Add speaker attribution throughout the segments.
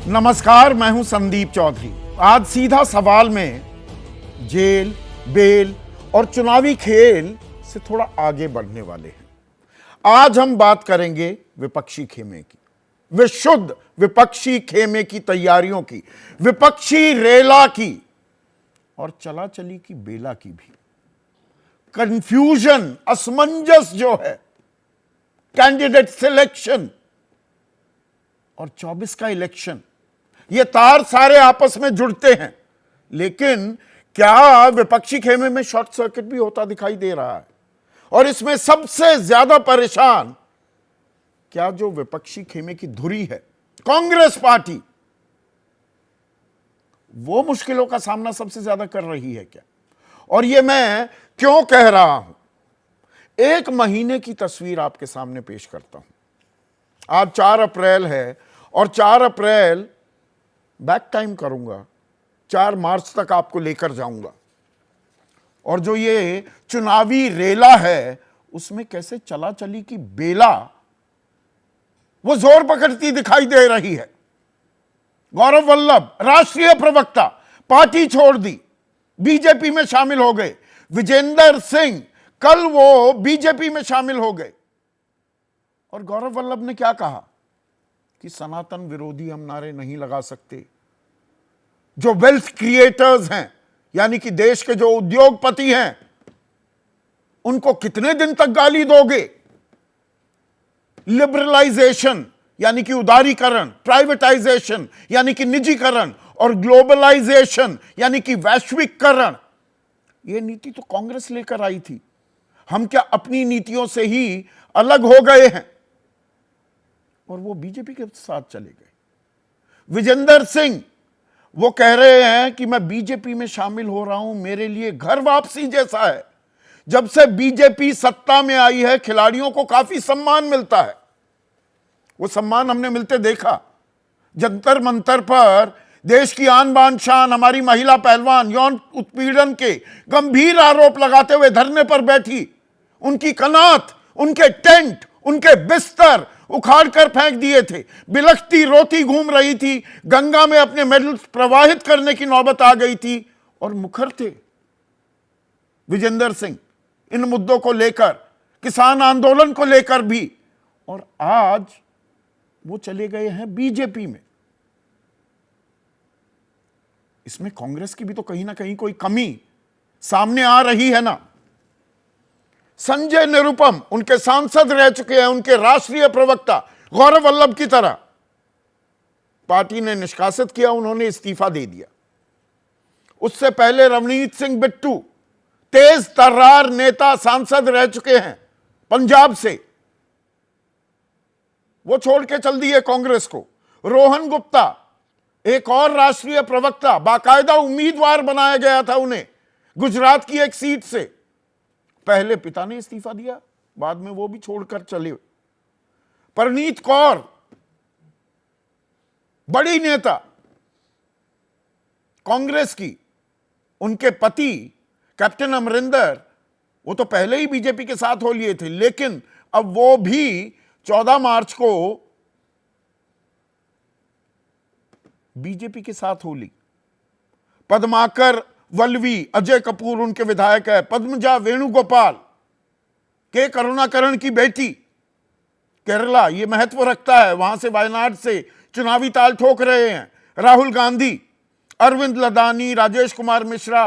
Speaker 1: नमस्कार, मैं हूं संदीप चौधरी। आज सीधा सवाल में जेल, बेल और चुनावी खेल से थोड़ा आगे बढ़ने वाले हैं। आज हम बात करेंगे विपक्षी खेमे की, विशुद्ध विपक्षी खेमे की तैयारियों की, विपक्षी रेला की और चला चली की बेला की भी। कंफ्यूजन, असमंजस जो है, कैंडिडेट सिलेक्शन और 24 का इलेक्शन, ये तार सारे आपस में जुड़ते हैं। लेकिन क्या विपक्षी खेमे में शॉर्ट सर्किट भी होता दिखाई दे रहा है? और इसमें सबसे ज्यादा परेशान क्या जो विपक्षी खेमे की धुरी है, कांग्रेस पार्टी, वो मुश्किलों का सामना सबसे ज्यादा कर रही है क्या? और ये मैं क्यों कह रहा हूं? एक महीने की तस्वीर आपके सामने पेश करता हूं। आज 4 अप्रैल है और 4 अप्रैल बैक टाइम करूंगा, 4 मार्च तक आपको लेकर जाऊंगा। और जो ये चुनावी रेला है उसमें कैसे चला चली की बेला वो जोर पकड़ती दिखाई दे रही है। गौरव वल्लभ राष्ट्रीय प्रवक्ता पार्टी छोड़ दी, बीजेपी में शामिल हो गए। विजेंद्र सिंह कल वो बीजेपी में शामिल हो गए। और गौरव वल्लभ ने क्या कहा कि सनातन विरोधी हम नारे नहीं लगा सकते। जो वेल्थ क्रिएटर्स हैं, यानी कि देश के जो उद्योगपति हैं, उनको कितने दिन तक गाली दोगे? लिबरलाइजेशन यानी कि उदारीकरण, प्राइवेटाइजेशन यानी कि निजीकरण और ग्लोबलाइजेशन यानी कि वैश्विककरण, यह नीति तो कांग्रेस लेकर आई थी। हम क्या अपनी नीतियों से ही अलग हो गए हैं? और वो बीजेपी के साथ चले गए। विजेंद्र सिंह वो कह रहे हैं कि मैं बीजेपी में शामिल हो रहा हूं, मेरे लिए घर वापसी जैसा है। जब से बीजेपी सत्ता में आई है, खिलाड़ियों को काफी सम्मान मिलता है। वो सम्मान हमने मिलते देखा। जंतर मंतर पर देश की आन बान शान हमारी महिला पहलवान यौन उत्पीड़न के गंभीर आरोप लगाते हुए धरने पर बैठी। उनकी कनात, उनके टेंट, उनके बिस्तर उखाड़ कर फेंक दिए थे। बिलखती रोती घूम रही थी, गंगा में अपने मेडल प्रवाहित करने की नौबत आ गई थी। और मुखर थे विजेंद्र सिंह इन मुद्दों को लेकर, किसान आंदोलन को लेकर भी। और आज वो चले गए हैं बीजेपी में। इसमें कांग्रेस की भी तो कहीं ना कहीं कोई कमी सामने आ रही है ना। संजय निरुपम उनके सांसद रह चुके हैं, उनके राष्ट्रीय प्रवक्ता गौरव वल्लभ की तरह। पार्टी ने निष्कासित किया, उन्होंने इस्तीफा दे दिया। उससे पहले रवनीत सिंह बिट्टू तेज तर्रार नेता सांसद रह चुके हैं पंजाब से, वो छोड़ के चल दिए कांग्रेस को। रोहन गुप्ता एक और राष्ट्रीय प्रवक्ता, बाकायदा उम्मीदवार बनाया गया था उन्हें गुजरात की एक सीट से। पहले पिता ने इस्तीफा दिया, बाद में वो भी छोड़कर चले। परनीत कौर बड़ी नेता कांग्रेस की, उनके पति कैप्टन अमरिंदर वो तो पहले ही बीजेपी के साथ हो लिए थे, लेकिन अब वो भी 14 मार्च को बीजेपी के साथ हो ली। पद्माकर वल्लवी, अजय कपूर उनके विधायक है। पद्मजा वेणुगोपाल के करुणाकरण की बेटी, केरला, ये महत्व रखता है, वहां से वायनाड से चुनावी ताल ठोक रहे हैं। राहुल गांधी, अरविंद लदानी, राजेश कुमार मिश्रा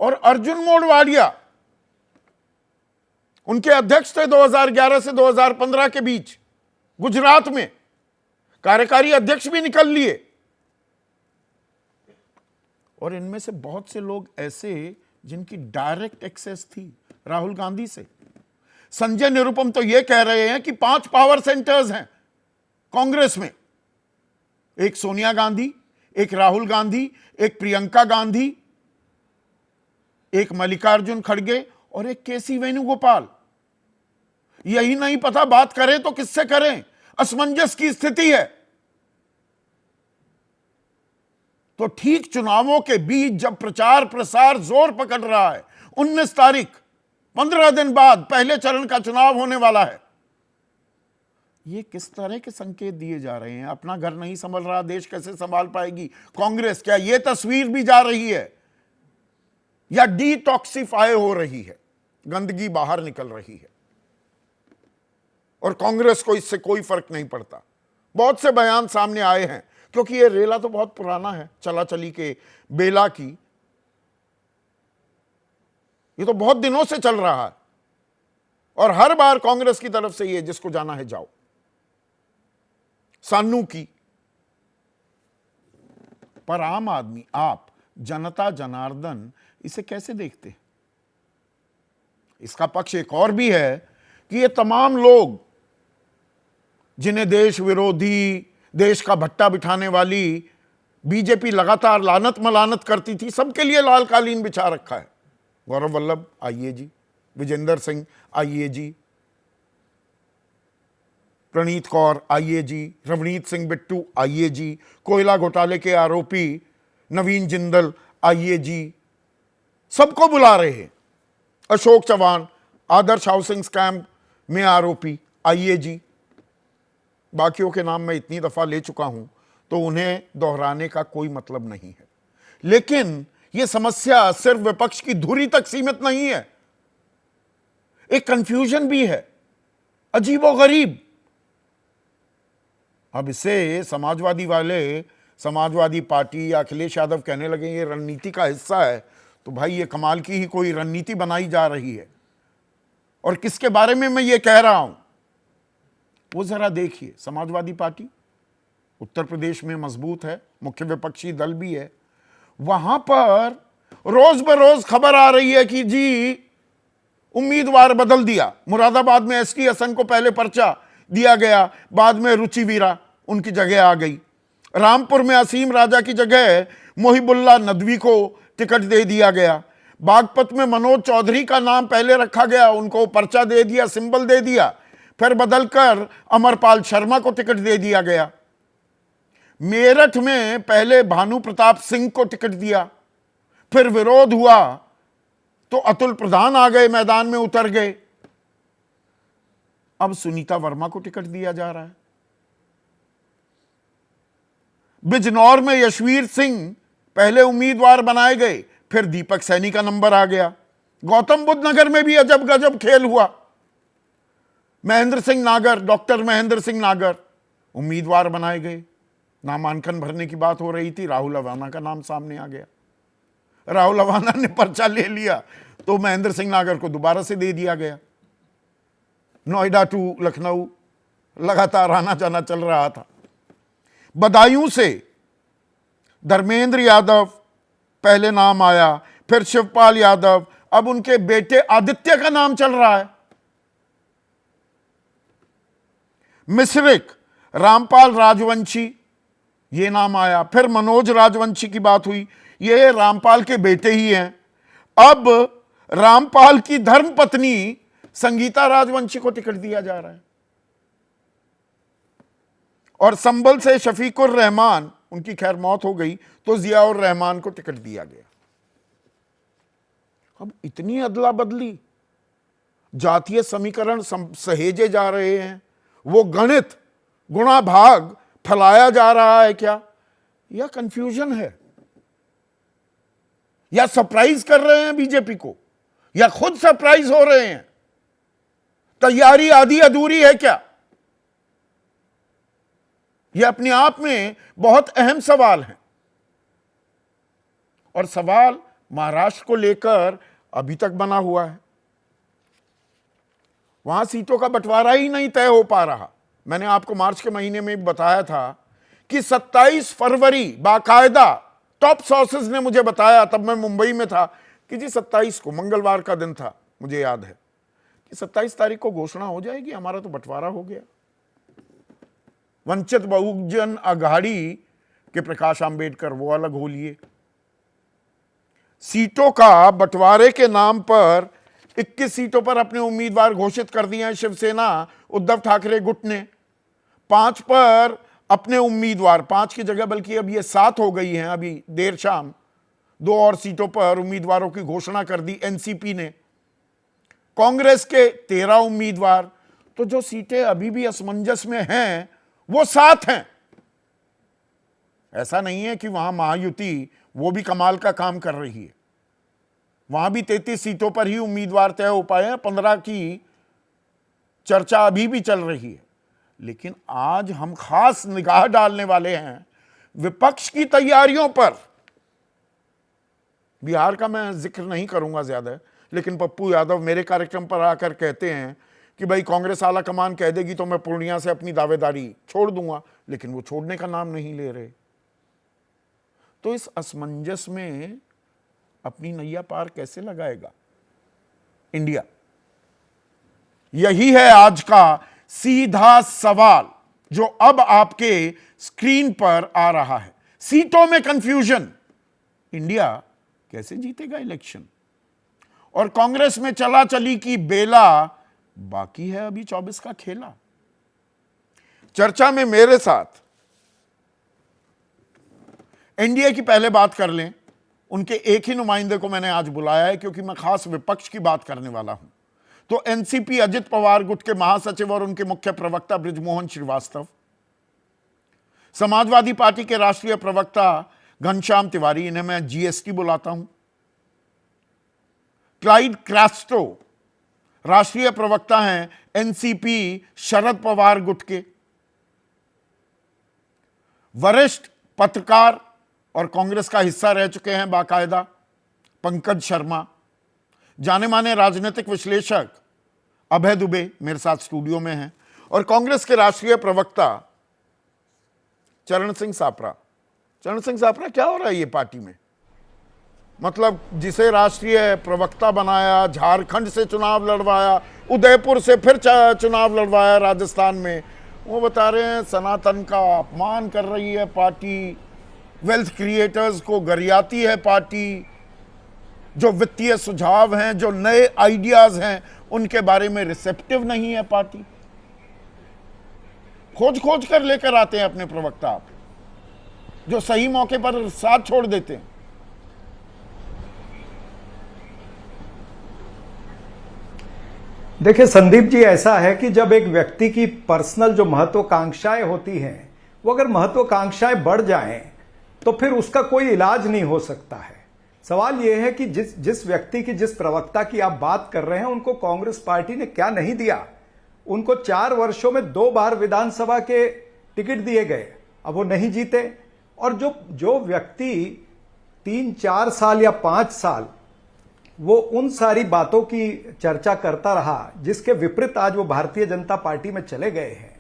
Speaker 1: और अर्जुन मोढवाडिया उनके अध्यक्ष थे 2011 से 2015 के बीच गुजरात में। कार्यकारी अध्यक्ष भी निकल लिए। और इनमें से बहुत से लोग ऐसे जिनकी डायरेक्ट एक्सेस थी राहुल गांधी से। संजय निरुपम तो यह कह रहे हैं कि 5 पावर सेंटर्स हैं कांग्रेस में, एक सोनिया गांधी, एक राहुल गांधी, एक प्रियंका गांधी, एक मल्लिकार्जुन खड़गे और एक केसी वेणुगोपाल। यही नहीं पता बात करें तो किससे करें, असमंजस की स्थिति है। तो ठीक चुनावों के बीच जब प्रचार प्रसार जोर पकड़ रहा है, 19 तारीख 15 दिन बाद पहले चरण का चुनाव होने वाला है, ये किस तरह के संकेत दिए जा रहे हैं? अपना घर नहीं संभल रहा, देश कैसे संभाल पाएगी कांग्रेस? क्या ये तस्वीर भी जा रही है या डिटॉक्सिफाई हो रही है, गंदगी बाहर निकल रही है और कांग्रेस को इससे कोई फर्क नहीं पड़ता? बहुत से बयान सामने आए हैं, क्योंकि ये रेला तो बहुत पुराना है, चला चली के बेला की, ये तो बहुत दिनों से चल रहा है और हर बार कांग्रेस की तरफ से ये जिसको जाना है जाओ, सानू की। पर आम आदमी, आप, जनता जनार्दन इसे कैसे देखते हैं? इसका पक्ष एक और भी है कि ये तमाम लोग जिन्हें देश विरोधी, देश का भट्टा बिठाने वाली बीजेपी लगातार लानत मलानत करती थी, सबके लिए लाल कालीन बिछा रखा है। गौरव वल्लभ आइए जी, विजेंद्र सिंह आइए जी, प्रणीत कौर आइए जी, रवनीत सिंह बिट्टू आइए जी, कोयला घोटाले के आरोपी नवीन जिंदल आइए जी, सबको बुला रहे हैं। अशोक चौहान, आदर्श हाउसिंग स्कैम में आरोपी आइए जी। बाकियों के नाम मैं इतनी दफा ले चुका हूं तो उन्हें दोहराने का कोई मतलब नहीं है। लेकिन यह समस्या सिर्फ विपक्ष की धुरी तक सीमित नहीं है, एक कंफ्यूजन भी है, अजीबोगरीब। अब इसे समाजवादी वाले, समाजवादी पार्टी या अखिलेश यादव कहने लगे ये रणनीति का हिस्सा है, तो भाई ये कमाल की ही कोई रणनीति बनाई जा रही है। और किसके बारे में मैं ये कह रहा हूं वो जरा देखिए। समाजवादी पार्टी उत्तर प्रदेश में मजबूत है, मुख्य विपक्षी दल भी है, वहां पर रोज बरोज खबर आ रही है कि जी उम्मीदवार बदल दिया। मुरादाबाद में एसटी हसन को पहले पर्चा दिया गया, बाद में रुचि वीरा उनकी जगह आ गई। रामपुर में असीम राजा की जगह मोहिबुल्ला नदवी को टिकट दे दिया गया। बागपत में मनोज चौधरी का नाम पहले रखा गया, उनको पर्चा दे दिया, सिंबल दे दिया, फिर बदलकर अमरपाल शर्मा को टिकट दे दिया गया। मेरठ में पहले भानु प्रताप सिंह को टिकट दिया, फिर विरोध हुआ तो अतुल प्रधान आ गए, मैदान में उतर गए। अब सुनीता वर्मा को टिकट दिया जा रहा है। बिजनौर में यशवीर सिंह पहले उम्मीदवार बनाए गए, फिर दीपक सैनी का नंबर आ गया। गौतम बुद्ध नगर में भी अजब गजब खेल हुआ। महेंद्र सिंह नागर, डॉक्टर महेंद्र सिंह नागर उम्मीदवार बनाए गए, नामांकन भरने की बात हो रही थी, राहुल अवाना का नाम सामने आ गया। राहुल अवाना ने पर्चा ले लिया तो महेंद्र सिंह नागर को दोबारा से दे दिया गया। नोएडा टू लखनऊ लगातार आना जाना चल रहा था। बदायूं से धर्मेंद्र यादव पहले नाम आया, फिर शिवपाल यादव, अब उनके बेटे आदित्य का नाम चल रहा है। मिश्रिक रामपाल राजवंशी ये नाम आया, फिर मनोज राजवंशी की बात हुई, ये रामपाल के बेटे ही हैं। अब रामपाल की धर्मपत्नी संगीता राजवंशी को टिकट दिया जा रहा है। और संभल से शफीकुर रहमान, उनकी खैर मौत हो गई, तो जियाउर रहमान को टिकट दिया गया। अब इतनी अदला बदली, जातीय समीकरण सहेजे जा रहे हैं, वो गणित गुणा भाग फैलाया जा रहा है क्या, या कंफ्यूजन है, या सरप्राइज कर रहे हैं बीजेपी को, या खुद सरप्राइज हो रहे हैं? तैयारी आधी अधूरी है क्या? यह अपने आप में बहुत अहम सवाल है। और सवाल महाराष्ट्र को लेकर अभी तक बना हुआ है। वहां सीटों का बंटवारा ही नहीं तय हो पा रहा। मैंने आपको मार्च के महीने में बताया था कि 27 फरवरी बाकायदा टॉप सोर्सेज ने मुझे बताया, तब मैं मुंबई में था, कि जी 27 को मंगलवार का दिन था, मुझे याद है, कि 27 तारीख को घोषणा हो जाएगी, हमारा तो बंटवारा हो गया। वंचित बहुजन अघाड़ी के प्रकाश आंबेडकर वो अलग हो लिए। सीटों का बंटवारे के नाम पर 21 सीटों पर अपने उम्मीदवार घोषित कर दिए हैं शिवसेना उद्धव ठाकरे गुट ने। 5 पर अपने उम्मीदवार, 5 की जगह बल्कि अब ये 7 हो गई हैं, अभी देर शाम 2 और सीटों पर उम्मीदवारों की घोषणा कर दी एनसीपी ने। कांग्रेस के 13 उम्मीदवार, तो जो सीटें अभी भी असमंजस में हैं वो 7 हैं। ऐसा नहीं है कि वहां महायुति वो भी कमाल का काम कर रही है, वहां भी 33 सीटों पर ही उम्मीदवार तय हो पाए हैं, 15 की चर्चा अभी भी चल रही है। लेकिन आज हम खास निगाह डालने वाले हैं विपक्ष की तैयारियों पर। बिहार का मैं जिक्र नहीं करूंगा ज्यादा, लेकिन पप्पू यादव मेरे कार्यक्रम पर आकर कहते हैं कि भाई कांग्रेस आला कमान कह देगी तो मैं पूर्णिया से अपनी दावेदारी छोड़ दूंगा, लेकिन वो छोड़ने का नाम नहीं ले रहे। तो इस असमंजस में अपनी नैया पार कैसे लगाएगा इंडिया? यही है आज का सीधा सवाल जो अब आपके स्क्रीन पर आ रहा है। सीटों में कंफ्यूजन, इंडिया कैसे जीतेगा इलेक्शन? और कांग्रेस में चला चली की बेला, बाकी है अभी 24 का खेला। चर्चा में मेरे साथ एनडीए की पहले बात कर लें, उनके एक ही नुमाइंदे को मैंने आज बुलाया है क्योंकि मैं खास विपक्ष की बात करने वाला हूं। तो एनसीपी अजित पवार गुट के महासचिव और उनके मुख्य प्रवक्ता बृजमोहन श्रीवास्तव, समाजवादी पार्टी के राष्ट्रीय प्रवक्ता घनश्याम तिवारी, इन्हें मैं जीएसटी बुलाता हूं, क्लाइड क्रैस्टो राष्ट्रीय प्रवक्ता हैं एनसीपी शरद पवार गुट के, वरिष्ठ पत्रकार और कांग्रेस का हिस्सा रह चुके हैं बाकायदा पंकज शर्मा, जाने माने राजनीतिक विश्लेषक अभय दुबे मेरे साथ स्टूडियो में हैं, और कांग्रेस के राष्ट्रीय प्रवक्ता चरण सिंह सापरा। चरण सिंह सापरा, क्या हो रहा है ये पार्टी में? मतलब जिसे राष्ट्रीय प्रवक्ता बनाया, झारखंड से चुनाव लड़वाया, उदयपुर से फिर चुनाव लड़वाया राजस्थान में, वो बता रहे हैं सनातन का अपमान कर रही है पार्टी, वेल्थ क्रिएटर्स को गरियाती है पार्टी, जो वित्तीय सुझाव हैं, जो नए आइडियाज हैं, उनके बारे में रिसेप्टिव नहीं है पार्टी। खोज खोज कर लेकर आते हैं अपने प्रवक्ता आप, जो सही मौके पर साथ छोड़ देते हैं।
Speaker 2: देखिए संदीप जी, ऐसा है कि जब एक व्यक्ति की पर्सनल जो महत्वाकांक्षाएं होती हैं, वो अगर महत्वाकांक्षाएं बढ़ जाएं तो फिर उसका कोई इलाज नहीं हो सकता है। सवाल यह है कि जिस व्यक्ति की, जिस प्रवक्ता की आप बात कर रहे हैं, उनको कांग्रेस पार्टी ने क्या नहीं दिया? उनको 4 वर्षों में 2 बार विधानसभा के टिकट दिए गए, अब वो नहीं जीते। और जो व्यक्ति 3-4 साल या 5 साल वो उन सारी बातों की चर्चा करता रहा जिसके विपरीत आज वो भारतीय जनता पार्टी में चले गए हैं,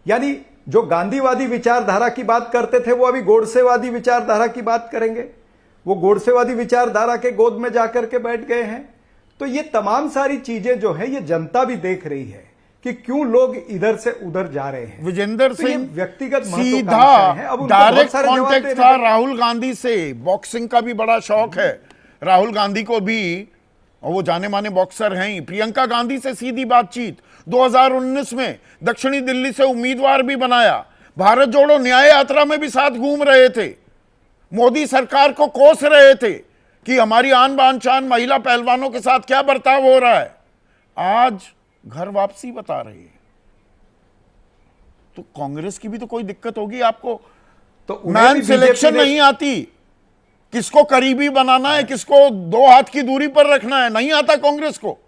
Speaker 2: यानी जो गांधीवादी विचारधारा की बात करते थे वो अभी गोडसेवादी विचारधारा की बात करेंगे, वो गोडसेवादी विचारधारा के गोद में जाकर के बैठ गए हैं। तो ये तमाम सारी चीजें जो है ये जनता भी देख रही है कि क्यों लोग इधर से उधर जा रहे हैं।
Speaker 1: विजेंद्र सिंह
Speaker 2: व्यक्तिगत
Speaker 1: सीधा डायरेक्ट कांटेक्ट था राहुल गांधी से, बॉक्सिंग का भी बड़ा शौक है राहुल गांधी को भी, और वो जाने माने बॉक्सर हैं ही। प्रियंका गांधी से सीधी बातचीत, 2019 में दक्षिणी दिल्ली से उम्मीदवार भी बनाया, भारत जोड़ो न्याय यात्रा में भी साथ घूम रहे थे, मोदी सरकार को कोस रहे थे कि हमारी आन बान शान महिला पहलवानों के साथ क्या बर्ताव हो रहा है। आज घर वापसी बता रहे हैं। तो कांग्रेस की भी तो कोई दिक्कत होगी आपको, तो मैन सिलेक्शन नहीं आती, किसको करीबी बनाना है, किसको 2 हाथ की दूरी पर रखना है, नहीं आता कांग्रेस को।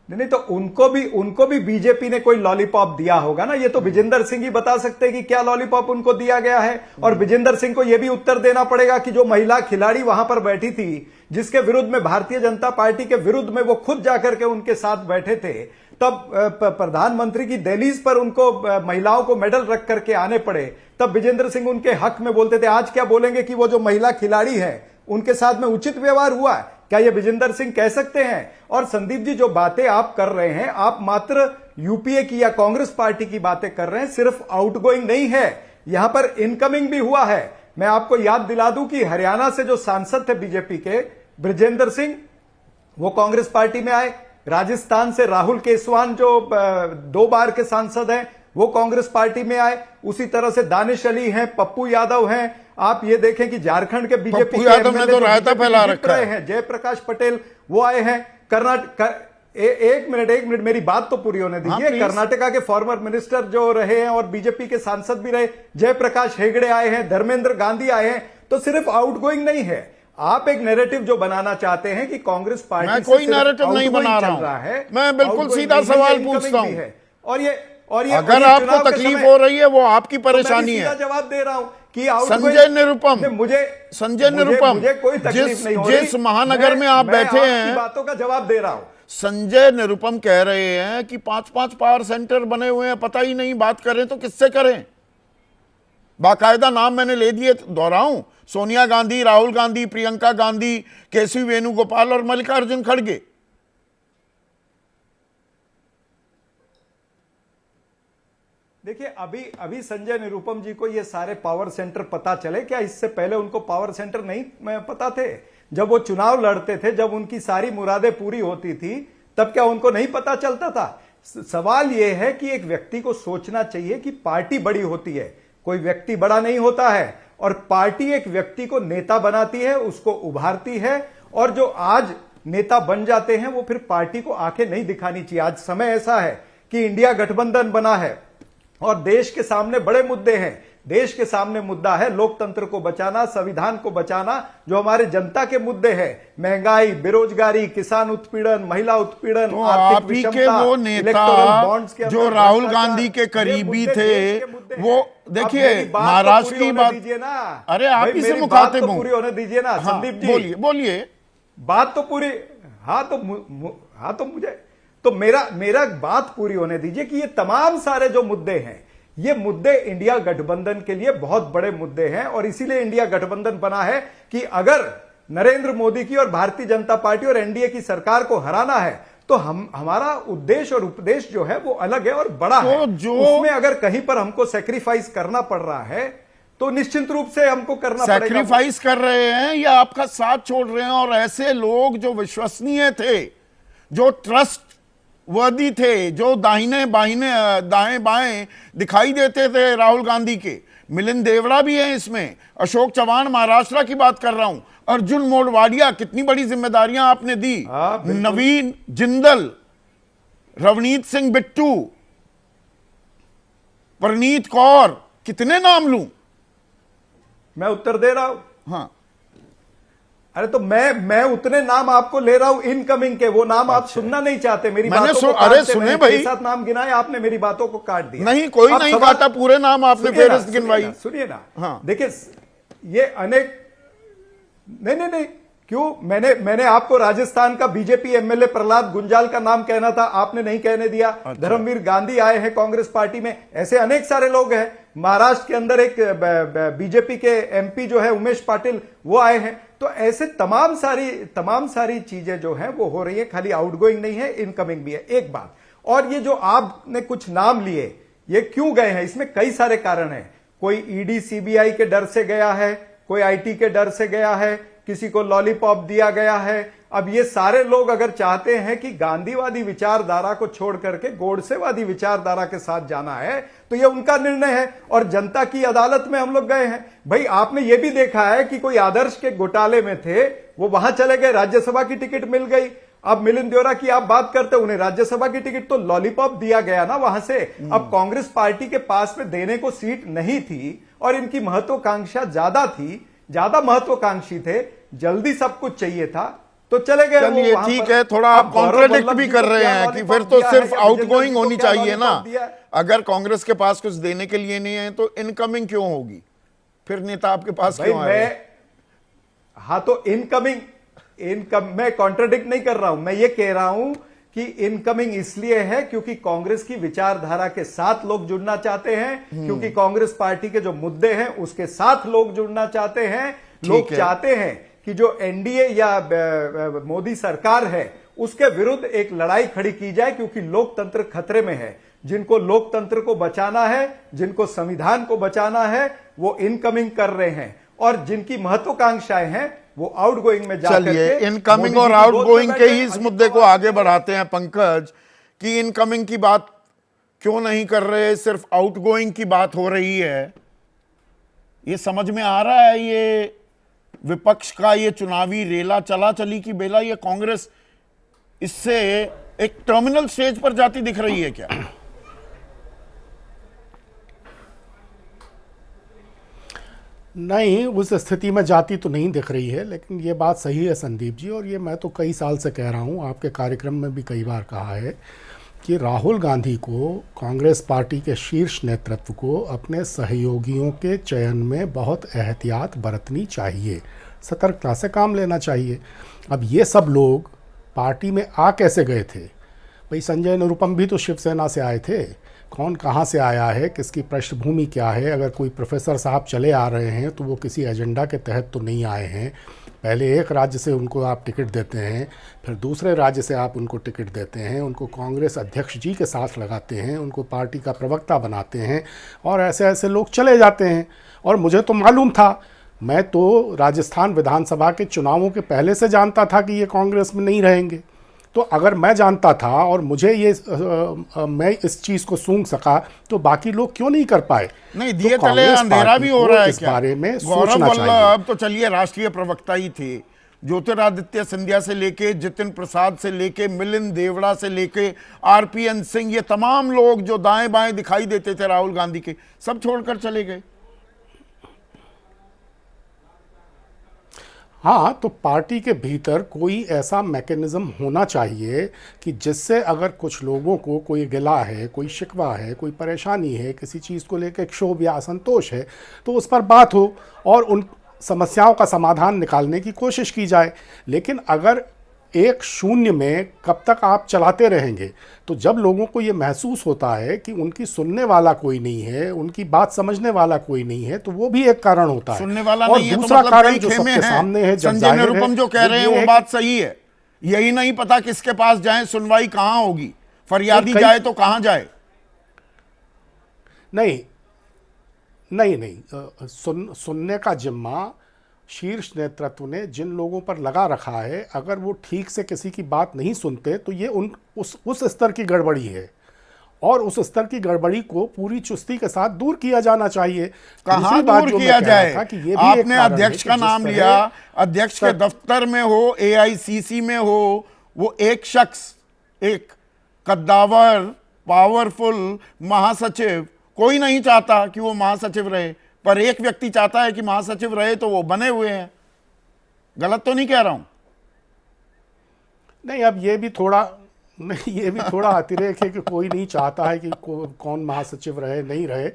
Speaker 2: नहीं तो उनको भी बीजेपी ने कोई लॉलीपॉप दिया होगा ना। ये तो विजेंद्र सिंह ही बता सकते हैं कि क्या लॉलीपॉप उनको दिया गया है। और विजेंद्र सिंह को यह भी उत्तर देना पड़ेगा कि जो महिला खिलाड़ी वहां पर बैठी थी, जिसके विरुद्ध में भारतीय जनता पार्टी के विरुद्ध में वो खुद जाकर के उनके साथ बैठे थे, तब प्रधानमंत्री की दहलीज पर उनको महिलाओं को मेडल रख करके आने पड़े, तब विजेंद्र सिंह उनके हक में बोलते थे। आज क्या बोलेंगे कि वो जो महिला खिलाड़ी है उनके साथ में उचित व्यवहार हुआ? क्या ये विजेंद्र सिंह कह सकते हैं? और संदीप जी, जो बातें आप कर रहे हैं, आप मात्र यूपीए की या कांग्रेस पार्टी की बातें कर रहे हैं, सिर्फ आउटगोइंग नहीं है, यहां पर इनकमिंग भी हुआ है। मैं आपको याद दिला दूं कि हरियाणा से जो सांसद थे बीजेपी के ब्रजेंद्र सिंह, वो कांग्रेस पार्टी में आए। राजस्थान से राहुल केसवान जो 2 बार के सांसद हैं, वो कांग्रेस पार्टी में आए। उसी तरह से दानिश अली हैं, पप्पू यादव हैं। आप ये देखें कि झारखंड के बीजेपी
Speaker 1: यादव ने तो रायता फैला रखा है,
Speaker 2: जयप्रकाश पटेल वो आए हैं। कर्नाटक एक मिनट मेरी बात तो पूरी होने दीजिए।
Speaker 1: please।
Speaker 2: कर्नाटका के फॉर्मर मिनिस्टर जो रहे हैं और बीजेपी के सांसद भी रहे, जयप्रकाश हेगड़े आए हैं, धर्मेंद्र गांधी आए हैं, तो सिर्फ आउटगोइंग नहीं है। आप एक नैरेटिव जो बनाना चाहते हैं कि कांग्रेस पार्टी
Speaker 1: मैं कोई नैरेटिव नहीं बना रहा हूं, मैं बिल्कुल सीधा सवाल पूछता हूं।
Speaker 2: और ये
Speaker 1: अगर आपको तकलीफ हो रही है वो आपकी परेशानी है।
Speaker 2: जवाब दे रहा हूं कि
Speaker 1: संजय निरुपम,
Speaker 2: संजय निरुपम मुझे कोई तकलीफ नहीं हो रही।
Speaker 1: जिस महानगर में आप बैठे हैं,
Speaker 2: बातों का जवाब दे रहा हूं।
Speaker 1: संजय निरुपम कह रहे हैं कि 5-5 पावर सेंटर बने हुए हैं, पता ही नहीं, बात करें तो किससे करें। बाकायदा नाम मैंने ले दिए, दोहराऊं, सोनिया गांधी, राहुल गांधी, प्रियंका गांधी, केसी वेणुगोपाल और मल्लिकार्जुन खड़गे।
Speaker 2: देखिए अभी संजय निरुपम जी को ये सारे पावर सेंटर पता चले क्या? इससे पहले उनको पावर सेंटर नहीं पता थे? जब वो चुनाव लड़ते थे, जब उनकी सारी मुरादें पूरी होती थी, तब क्या उनको नहीं पता चलता था? सवाल यह है कि एक व्यक्ति को सोचना चाहिए कि पार्टी बड़ी होती है, कोई व्यक्ति बड़ा नहीं होता है, और पार्टी एक व्यक्ति को नेता बनाती है, उसको उभारती है, और जो आज नेता बन जाते हैं वो फिर पार्टी को आंखें नहीं दिखानी चाहिए। आज समय ऐसा है कि इंडिया गठबंधन बना है और देश के सामने बड़े मुद्दे हैं। देश के सामने मुद्दा है लोकतंत्र को बचाना, संविधान को बचाना, जो हमारे जनता के मुद्दे हैं, महंगाई, बेरोजगारी, किसान उत्पीड़न, महिला उत्पीड़न,
Speaker 1: तो
Speaker 2: आर्थिक
Speaker 1: आप ही के
Speaker 2: विषमता,
Speaker 1: वो नेता
Speaker 2: इलेक्टोरल बॉन्ड्स के
Speaker 1: जो
Speaker 2: अंदर
Speaker 1: राहुल
Speaker 2: भ्रष्टाचार,
Speaker 1: गांधी के
Speaker 2: ये
Speaker 1: करीबी
Speaker 2: मुद्दे
Speaker 1: थे,
Speaker 2: देश के मुद्दे
Speaker 1: वो
Speaker 2: हैं।
Speaker 1: देखिए
Speaker 2: अब मेरी बात तो
Speaker 1: महाराष्ट्र
Speaker 2: पूरी
Speaker 1: की
Speaker 2: होने
Speaker 1: बात,
Speaker 2: दीजिए ना।
Speaker 1: अरे आप
Speaker 2: भाई
Speaker 1: ही से
Speaker 2: मेरी
Speaker 1: मुखातिब
Speaker 2: बात तो
Speaker 1: हूं।
Speaker 2: पूरी होने दीजिए ना संदीप जी।
Speaker 1: बोलिए बोलिए,
Speaker 2: बात तो पूरी, हाँ तो मुझे तो मेरा बात पूरी होने दीजिए कि ये तमाम सारे जो मुद्दे हैं, ये मुद्दे इंडिया गठबंधन के लिए बहुत बड़े मुद्दे हैं, और इसीलिए इंडिया गठबंधन बना है कि अगर नरेंद्र मोदी की और भारतीय जनता पार्टी और एनडीए की सरकार को हराना है तो हमारा उद्देश्य और उपदेश जो है वो अलग है और बड़ा
Speaker 1: तो
Speaker 2: है। उसमें
Speaker 1: जो
Speaker 2: अगर कहीं पर हमको सेक्रीफाइस करना पड़ रहा है तो निश्चित रूप से हमको करना पड़ेगा।
Speaker 1: सैक्रिफाइस कर रहे हैं या आपका साथ छोड़ रहे हैं, और ऐसे लोग जो विश्वसनीय थे, जो ट्रस्ट वर्दी थे, जो दाहिने बाहिने दाएं बाएं दिखाई देते थे राहुल गांधी के, मिलिंद देवड़ा भी है इसमें, अशोक चव्हाण महाराष्ट्र की बात कर रहा हूं, अर्जुन मोढवाडिया, कितनी बड़ी जिम्मेदारियां आपने दी, नवीन जिंदल, रवनीत सिंह बिट्टू, परनीत कौर, कितने नाम लूं?
Speaker 2: मैं उत्तर दे रहा हूं।
Speaker 1: हाँ,
Speaker 2: अरे तो मैं उतने नाम आपको ले रहा हूं इनकमिंग के, वो नाम आप सुनना नहीं चाहते मेरी बातों को
Speaker 1: अरे
Speaker 2: काटते।
Speaker 1: सुने
Speaker 2: मैंने
Speaker 1: भाई,
Speaker 2: 6-7 नाम गिनाए, आपने मेरी बातों को काट दिया।
Speaker 1: नहीं कोई नहीं काटा, पूरे नाम आपने फेहरिस्त गिनवाई।
Speaker 2: सुनिए ना,
Speaker 1: हाँ।
Speaker 2: देखिए ये अनेक, नहीं क्यों, मैंने आपको राजस्थान का बीजेपी एमएलए प्रहलाद गुंजाल का नाम कहना था, आपने नहीं कहने दिया।
Speaker 1: अच्छा।
Speaker 2: धर्मवीर गांधी आए हैं कांग्रेस पार्टी में, ऐसे अनेक सारे लोग हैं। महाराष्ट्र के अंदर एक बीजेपी के एमपी जो है उमेश पाटिल, वो आए हैं। तो ऐसे तमाम सारी चीजें जो हैं वो हो रही है, खाली आउटगोइंग नहीं है, इनकमिंग भी है। एक बात और, ये जो आपने कुछ नाम लिए, ये क्यों गए हैं, इसमें कई सारे कारण हैं। कोई ईडी सीबीआई के डर से गया है, कोई आईटी के डर से गया है, किसी को लॉलीपॉप दिया गया है। अब ये सारे लोग अगर चाहते हैं कि गांधीवादी विचारधारा को छोड़ करके गोडसेवादी विचारधारा के साथ जाना है तो ये उनका निर्णय है, और जनता की अदालत में हम लोग गए हैं। भाई आपने ये भी देखा है कि कोई आदर्श के घोटाले में थे, वो वहां चले गए, राज्यसभा की टिकट मिल गई। अब मिलिंद देवड़ा की आप बात करते, उन्हें राज्यसभा की टिकट तो लॉलीपॉप दिया गया ना वहां से। अब कांग्रेस पार्टी के पास में देने को सीट नहीं थी और इनकी महत्वाकांक्षा ज्यादा थी, ज्यादा महत्वाकांक्षी थे, जल्दी सब कुछ चाहिए था तो चले गए।
Speaker 1: चलिए ठीक है, थोड़ा आप कॉन्ट्राडिक्ट भी कर रहे हैं कि फिर तो सिर्फ आउटगोइंग होनी चाहिए ना। अगर कांग्रेस के पास कुछ देने के लिए नहीं है तो इनकमिंग क्यों होगी, फिर नेता आपके पास क्यों आए?
Speaker 2: हाँ तो मैं कॉन्ट्राडिक्ट नहीं कर रहा हूं, मैं ये कह रहा हूं कि इनकमिंग इसलिए है क्योंकि कांग्रेस की विचारधारा के साथ लोग जुड़ना चाहते हैं, क्योंकि कांग्रेस पार्टी के जो मुद्दे हैं उसके साथ लोग जुड़ना चाहते हैं। लोग चाहते हैं कि जो एनडीए या मोदी सरकार है उसके विरुद्ध एक लड़ाई खड़ी की जाए, क्योंकि लोकतंत्र खतरे में है। जिनको लोकतंत्र को बचाना है, जिनको संविधान को बचाना है, वो इनकमिंग कर रहे हैं, और जिनकी महत्वाकांक्षाएं हैं वो आउटगोइंग में जाकर
Speaker 1: चलिए इनकमिंग और आउटगोइंग के ही इस मुद्दे को आगे बढ़ाते हैं पंकज, कि इनकमिंग की बात क्यों नहीं कर रहे, सिर्फ आउटगोइंग की बात हो रही है। ये समझ में आ रहा है ये विपक्ष का ये चुनावी रेला चला चली की बेला, ये कांग्रेस इससे एक टर्मिनल स्टेज पर जाती दिख रही है क्या?
Speaker 3: नहीं, उस स्थिति में जाती तो नहीं दिख रही है, लेकिन ये बात सही है संदीप जी, और ये मैं तो कई साल से कह रहा हूँ, आपके कार्यक्रम में भी कई बार कहा है कि राहुल गांधी को, कांग्रेस पार्टी के शीर्ष नेतृत्व को अपने सहयोगियों के चयन में बहुत एहतियात बरतनी चाहिए, सतर्कता से काम लेना चाहिए। अब ये सब लोग पार्टी में आ कैसे गए थे? भाई संजय निरुपम भी तो शिवसेना से आए थे। कौन कहाँ से आया है, किसकी पृष्ठभूमि क्या है? अगर कोई प्रोफेसर साहब चले आ रहे हैं तो वो किसी एजेंडा के तहत तो नहीं आए हैं। पहले एक राज्य से उनको आप टिकट देते हैं, फिर दूसरे राज्य से आप उनको टिकट देते हैं, उनको कांग्रेस अध्यक्ष जी के साथ लगाते हैं, उनको पार्टी का प्रवक्ता बनाते हैं, और ऐसे ऐसे लोग चले जाते हैं। और मुझे तो मालूम था, मैं तो राजस्थान विधानसभा के चुनावों के पहले से जानता था कि ये कांग्रेस में नहीं रहेंगे। तो अगर मैं जानता था और मुझे ये मैं इस चीज़ को सूंघ सका, तो बाकी लोग क्यों नहीं कर पाए?
Speaker 1: नहीं, दिए
Speaker 3: तो
Speaker 1: तले अंधेरा भी हो रहा है
Speaker 3: इस
Speaker 1: क्या?
Speaker 3: बारे में
Speaker 1: गौरव
Speaker 3: सोचना चाहिए।
Speaker 1: वल्लभ तो चलिए राष्ट्रीय प्रवक्ता ही थे, ज्योतिरादित्य सिंधिया से लेके जितिन प्रसाद से लेके मिलिंद देवड़ा से लेके आरपीएन सिंह, ये तमाम लोग जो दाएं बाएं दिखाई देते थे राहुल गांधी के, सब छोड़कर चले गए।
Speaker 3: हाँ, तो पार्टी के भीतर कोई ऐसा मैकेनिज्म होना चाहिए कि जिससे अगर कुछ लोगों को कोई गिला है, कोई शिकवा है, कोई परेशानी है, किसी चीज़ को लेकर क्षोभ या असंतोष है, तो उस पर बात हो और उन समस्याओं का समाधान निकालने की कोशिश की जाए। लेकिन अगर एक शून्य में कब तक आप चलाते रहेंगे? तो जब लोगों को ये महसूस होता है कि उनकी सुनने वाला कोई नहीं है, उनकी बात समझने वाला कोई नहीं है, तो वो भी एक कारण होता है।
Speaker 1: सुनने वाला
Speaker 3: और
Speaker 1: नहीं है
Speaker 3: दूसरा
Speaker 1: तो मतलब
Speaker 3: कारण
Speaker 1: कई
Speaker 3: जो
Speaker 1: खेमे
Speaker 3: सबके सामने है,
Speaker 1: हैं।
Speaker 3: जब
Speaker 1: संजय
Speaker 3: जाहिर है,
Speaker 1: निरुपम जो कह रहे हैं वो बात सही है। यही नहीं पता किसके पास जाए, सुनवाई कहां होगी, फरियादी जाए तो कहां जाए।
Speaker 3: नहीं नहीं नहीं, सुनने का जिम्मा शीर्ष नेतृत्व ने जिन लोगों पर लगा रखा है, अगर वो ठीक से किसी की बात नहीं सुनते तो ये उस स्तर की गड़बड़ी है, और उस स्तर की गड़बड़ी को पूरी चुस्ती के साथ दूर किया जाना चाहिए।
Speaker 1: कहां दूर किया जाए? आपने अध्यक्ष का नाम लिया, अध्यक्ष के दफ्तर में हो, एआईसीसी में हो, वो एक शख्स, एक कद्दावर पावरफुल महासचिव, कोई नहीं चाहता कि वो महासचिव रहे, पर एक व्यक्ति चाहता है कि महासचिव रहे, तो वो बने हुए हैं। गलत तो नहीं कह रहा हूं?
Speaker 3: नहीं, अब ये भी थोड़ा अतिरेक है कि कोई नहीं चाहता है कि कौन महासचिव रहे नहीं रहे।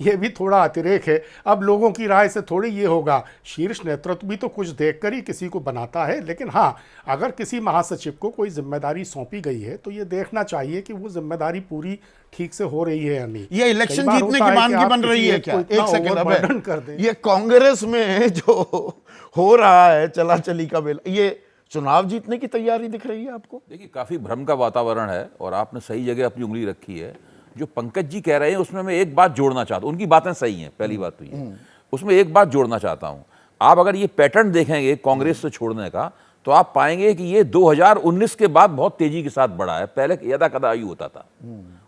Speaker 3: ये भी थोड़ा अतिरेक है। अब लोगों की राय से थोड़ी ये होगा, शीर्ष नेतृत्व भी तो कुछ देखकर ही किसी को बनाता है। लेकिन हाँ, अगर किसी महासचिव को कोई जिम्मेदारी सौंपी गई है तो ये देखना चाहिए कि वो जिम्मेदारी पूरी ठीक से हो रही है या नहीं।
Speaker 1: ये इलेक्शन जीतने की मानगी बन रही है क्या? एक सेकंड, अब
Speaker 3: कर दें।
Speaker 1: ये कांग्रेस में जो हो रहा है चला चली का बेला, ये चुनाव जीतने की तैयारी दिख रही है आपको?
Speaker 4: देखिए, काफ़ी भ्रम का वातावरण है और आपने सही जगह अपनी उंगली रखी है। जो पंकज जी कह रहे हैं उसमें मैं एक बात जोड़ना चाहता हूँ। उनकी बातें सही हैं, पहली बात तो ये, उसमें एक बात जोड़ना चाहता हूँ। आप अगर ये पैटर्न देखेंगे कांग्रेस से छोड़ने का, तो आप पाएंगे कि ये 2019 के बाद बहुत तेजी के साथ बढ़ा है। पहले यदा कदा ही होता था,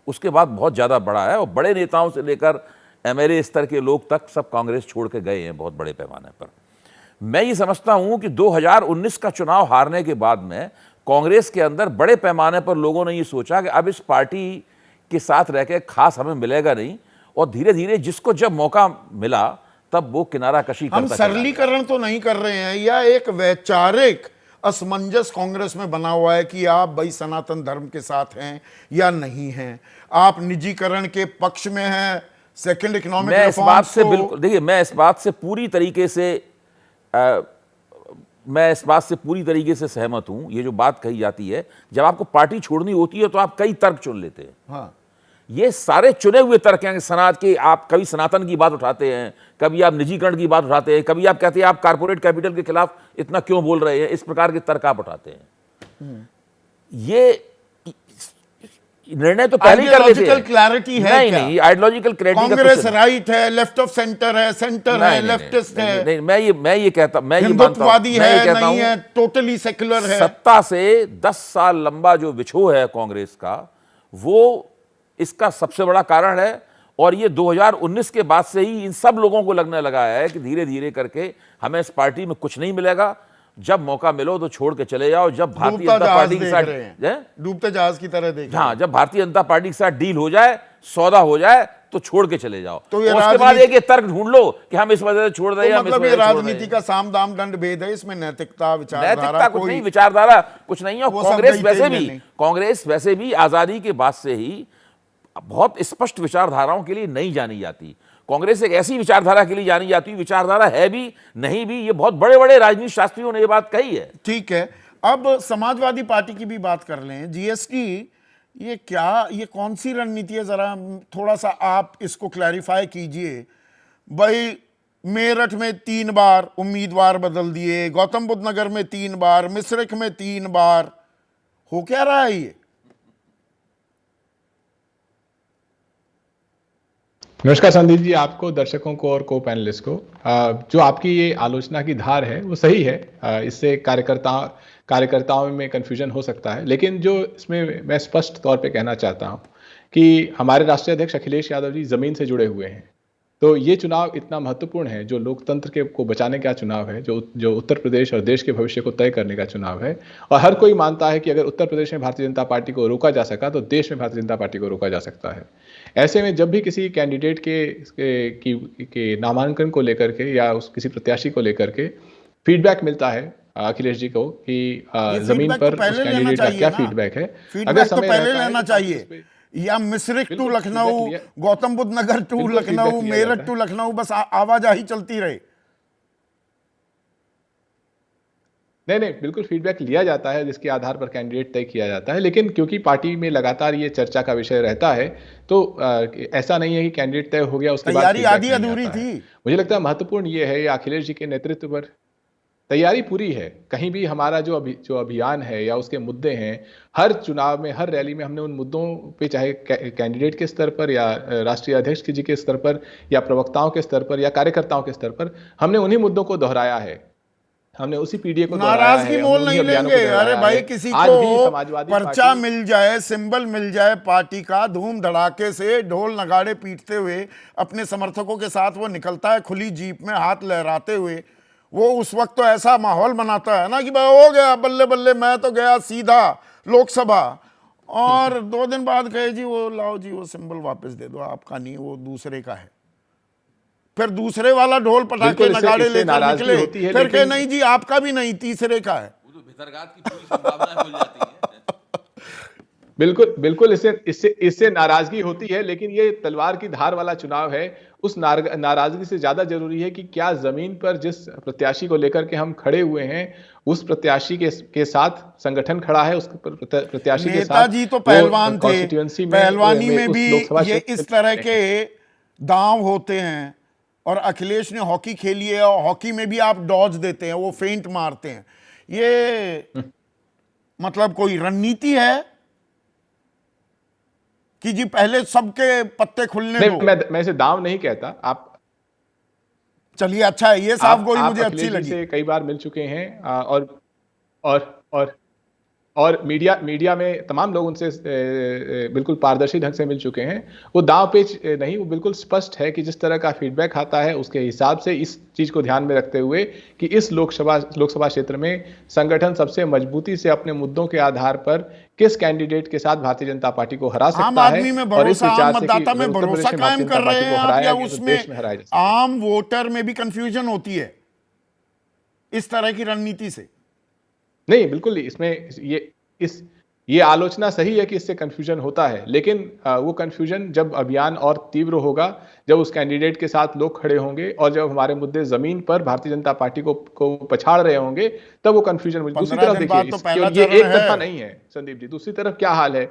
Speaker 4: उसके बाद बहुत ज़्यादा बढ़ा है, और बड़े नेताओं से लेकर एमएलए स्तर के लोग तक सब कांग्रेस छोड़ के गए हैं बहुत बड़े पैमाने पर। मैं ये समझता हूं कि 2019 का चुनाव हारने के बाद में कांग्रेस के अंदर बड़े पैमाने पर लोगों ने ये सोचा कि अब इस पार्टी के साथ रह के खास हमें मिलेगा नहीं, और धीरे धीरे जिसको जब मौका मिला तब वो किनारा कशी करता।
Speaker 1: हम सरलीकरण तो नहीं कर रहे हैं, या एक वैचारिक असमंजस कांग्रेस में बना हुआ है कि आप भाई सनातन धर्म के साथ हैं या नहीं हैं, आप निजीकरण के पक्ष में हैं, सेकंड इकोनॉमिक
Speaker 4: मैं इस बात से बिल्कुल, देखिए, मैं इस बात से पूरी तरीके से सहमत हूं। ये जो बात कही जाती है, जब आपको पार्टी छोड़नी होती है तो आप कई तर्क चुन लेते हैं।
Speaker 1: हाँ,
Speaker 4: ये सारे चुने हुए तर्क हैं। सनात के आप कभी सनातन की बात उठाते हैं, कभी आप निजीकरण की बात उठाते हैं, कभी आप कहते हैं आप कारपोरेट कैपिटल के खिलाफ इतना क्यों बोल रहे हैं, इस प्रकार के तर्क आप उठाते हैं। ये निर्णय तो पहले ही कर लेते हैं।
Speaker 1: क्लैरिटी है
Speaker 4: नहीं
Speaker 1: क्या?
Speaker 4: नहीं, आइडियोलॉजिकल क्लैरिटी
Speaker 1: कांग्रेस राइट है, लेफ्ट ऑफ सेंटर है, सेंटर है, लेफ्टिस्ट है,
Speaker 4: नहीं, मैं ये कहता, मैं ये मानता हूं,
Speaker 1: हिंदुत्ववादी
Speaker 4: मैं ये
Speaker 1: है,
Speaker 4: कहता
Speaker 1: नहीं
Speaker 4: हूं,
Speaker 1: है, टोटली सेक्युलर है।
Speaker 4: सत्ता से 10 साल लंबा जो विछोह है कांग्रेस का, वो इसका सबसे बड़ा कारण है। और ये 2019 के बाद से ही इन सब लोगों को लगने लगा है कि धीरे धीरे करके हमें इस पार्टी में कुछ नहीं मिलेगा, जब मौका मिलो तो छोड़ के चले जाओ, जब भारतीय
Speaker 1: डूबता
Speaker 4: जनता
Speaker 1: जहाज
Speaker 4: पार्टी के
Speaker 1: देख
Speaker 4: साथ
Speaker 1: रहे हैं, डूबते जहाज की तरह देख रहे हैं।
Speaker 4: हाँ, जब भारतीय जनता पार्टी के साथ डील हो जाए, सौदा हो जाए, तो छोड़ के चले जाओ।
Speaker 1: तो ये
Speaker 4: और उसके बाद
Speaker 1: राजनीति-
Speaker 4: एक ये तर्क ढूंढ लो कि हम इस वजह से छोड़ रहे हैं,
Speaker 1: तो
Speaker 4: हम इस
Speaker 1: मतलब ये
Speaker 4: वजह से छोड़ रहे
Speaker 1: राजनीति
Speaker 4: हैं।
Speaker 1: का साम दाम दंड भेद है, इसमें नैतिकता
Speaker 4: नैतिकता
Speaker 1: विचारधारा
Speaker 4: कुछ
Speaker 1: कोई
Speaker 4: नहीं, विचारधारा कुछ नहीं है। और
Speaker 1: वो सब
Speaker 4: कांग्रेस
Speaker 1: गई
Speaker 4: वैसे
Speaker 1: तेल
Speaker 4: भी
Speaker 1: में नहीं।
Speaker 4: कांग्रेस वैसे भी आजादी के बाद से ही बहुत स्पष्ट विचारधाराओं के लिए नहीं जानी जाती। कांग्रेस एक ऐसी विचारधारा के लिए जानी जाती है, विचारधारा है भी नहीं भी, ये बहुत बड़े बड़े राजनीति शास्त्रियों ने ये बात कही है।
Speaker 1: ठीक है। अब समाजवादी पार्टी की भी बात कर लें। जीएसटी, ये क्या, ये कौन सी रणनीति है, जरा थोड़ा सा आप इसको क्लैरिफाई कीजिए। भाई मेरठ में 3 बार उम्मीदवार बदल दिए, गौतम बुद्ध नगर में 3 बार, मिश्रिख में 3 बार, हो क्या रहा है ये?
Speaker 5: नमस्कार संदीप जी, आपको, दर्शकों को और को पैनलिस्ट को। जो आपकी ये आलोचना की धार है वो सही है। इससे कार्यकर्ताओं में कन्फ्यूजन हो सकता है, लेकिन जो इसमें मैं स्पष्ट तौर पे कहना चाहता हूं कि हमारे राष्ट्रीय अध्यक्ष अखिलेश यादव जी जमीन से जुड़े हुए हैं। तो ये चुनाव इतना महत्वपूर्ण है, जो लोकतंत्र को बचाने का चुनाव है, जो उत्तर प्रदेश और देश के भविष्य को तय करने का चुनाव है। और हर कोई मानता है कि अगर उत्तर प्रदेश में भारतीय जनता पार्टी को रोका जा सका तो देश में भारतीय जनता पार्टी को रोका जा सकता है। ऐसे में जब भी किसी कैंडिडेट के नामांकन को लेकर के या किसी प्रत्याशी को लेकर के फीडबैक मिलता है अखिलेश जी को कि जमीन पर उस कैंडिडेट का क्या फीडबैक है,
Speaker 1: फीडबैक तो पहले लेना चाहिए। या Mishrikh to Lucknow, Gautam Buddha Nagar to Lucknow, Meerut to Lucknow, bus आवाजाही चलती रहे।
Speaker 5: नहीं, बिल्कुल फीडबैक लिया जाता है, जिसके आधार पर कैंडिडेट तय किया जाता है। लेकिन क्योंकि पार्टी में लगातार ये चर्चा का विषय रहता है, तो ऐसा नहीं है कि कैंडिडेट तय हो गया उसके बाद
Speaker 1: तैयारी आधी अधूरी थी।
Speaker 5: मुझे लगता है महत्वपूर्ण ये है, अखिलेश जी के नेतृत्व पर तैयारी पूरी है। कहीं भी हमारा जो अभियान है या उसके मुद्दे हैं, हर चुनाव में, हर रैली में हमने उन मुद्दों पे, चाहे कैंडिडेट के स्तर पर या राष्ट्रीय अध्यक्ष जी के स्तर पर या प्रवक्ताओं के स्तर पर या कार्यकर्ताओं के स्तर पर, हमने उन्हीं मुद्दों को दोहराया है। हमने उसी पीडीए को
Speaker 1: नाराजगी मोल नहीं लेंगे। अरे भाई, किसी को पर्चा मिल जाए, सिंबल मिल जाए पार्टी का, धूम धड़ाके से ढोल नगाड़े पीटते हुए अपने समर्थकों के साथ वो निकलता है खुली जीप में हाथ लहराते हुए, वो उस वक्त तो ऐसा माहौल बनाता है ना कि भाई हो गया, बल्ले बल्ले, मैं तो गया सीधा लोकसभा। और 2 दिन बाद कहे जी वो लाओ जी वो सिंबल वापस दे दो, आपका नहीं, वो दूसरे का है। फिर दूसरे वाला ढोल पटाखे नगाड़े लेकर निकले, फिर कहे नहीं जी आपका भी नहीं, तीसरे का है।
Speaker 4: वो तो भितरघात की पूरी संभावना मिल जाती है।
Speaker 5: बिल्कुल इससे नाराजगी होती है, लेकिन ये तलवार की धार वाला चुनाव है। उस नाराजगी से ज्यादा जरूरी है कि क्या जमीन पर जिस प्रत्याशी को लेकर के हम खड़े हुए हैं, उस प्रत्याशी के साथ संगठन खड़ा है, उस प्रत्याशी के साथ
Speaker 1: नेताजी तो पहलवान थे, पहलवानी में भी ये इस तरह के दांव होते हैं। और अखिलेश ने हॉकी खेली है, और हॉकी में भी आप डॉज देते हैं, वो फेंट मारते हैं। ये मतलब कोई रणनीति है कि जी पहले सबके पत्ते खुलने दो?
Speaker 5: मैं इसे दांव नहीं कहता। आप
Speaker 1: चलिए, अच्छा है, ये साफ गोई मुझे अच्छी लगी।
Speaker 5: से कई बार मिल चुके हैं और मीडिया में तमाम लोग उनसे बिल्कुल पारदर्शी ढंग से मिल चुके हैं। वो दांव पेच नहीं, वो बिल्कुल स्पष्ट है कि जिस तरह का फीडबैक आता है उसके हिसाब से, इस चीज को ध्यान में रखते हुए कि इस लोकसभा क्षेत्र में संगठन सबसे मजबूती से अपने मुद्दों के आधार पर किस कैंडिडेट के साथ भारतीय जनता पार्टी को हरा सकता है।
Speaker 1: आम आदमी में भरोसा, आम मतदाता में भरोसा कायम कर रहे हैं आप, या उसमें आम वोटर में भी कंफ्यूजन होती है इस तरह की रणनीति से?
Speaker 5: नहीं, बिल्कुल इसमें ये आलोचना सही है कि इससे कंफ्यूजन होता है, लेकिन वो कंफ्यूजन जब अभियान और तीव्र होगा, जब उस कैंडिडेट के साथ लोग खड़े होंगे और जब हमारे मुद्दे जमीन पर भारतीय जनता पार्टी को पछाड़ रहे होंगे, तब वो कंफ्यूजन। दूसरी तरफ देखिए, ये एक तरफा नहीं है संदीप जी। दूसरी तरफ क्या हाल है?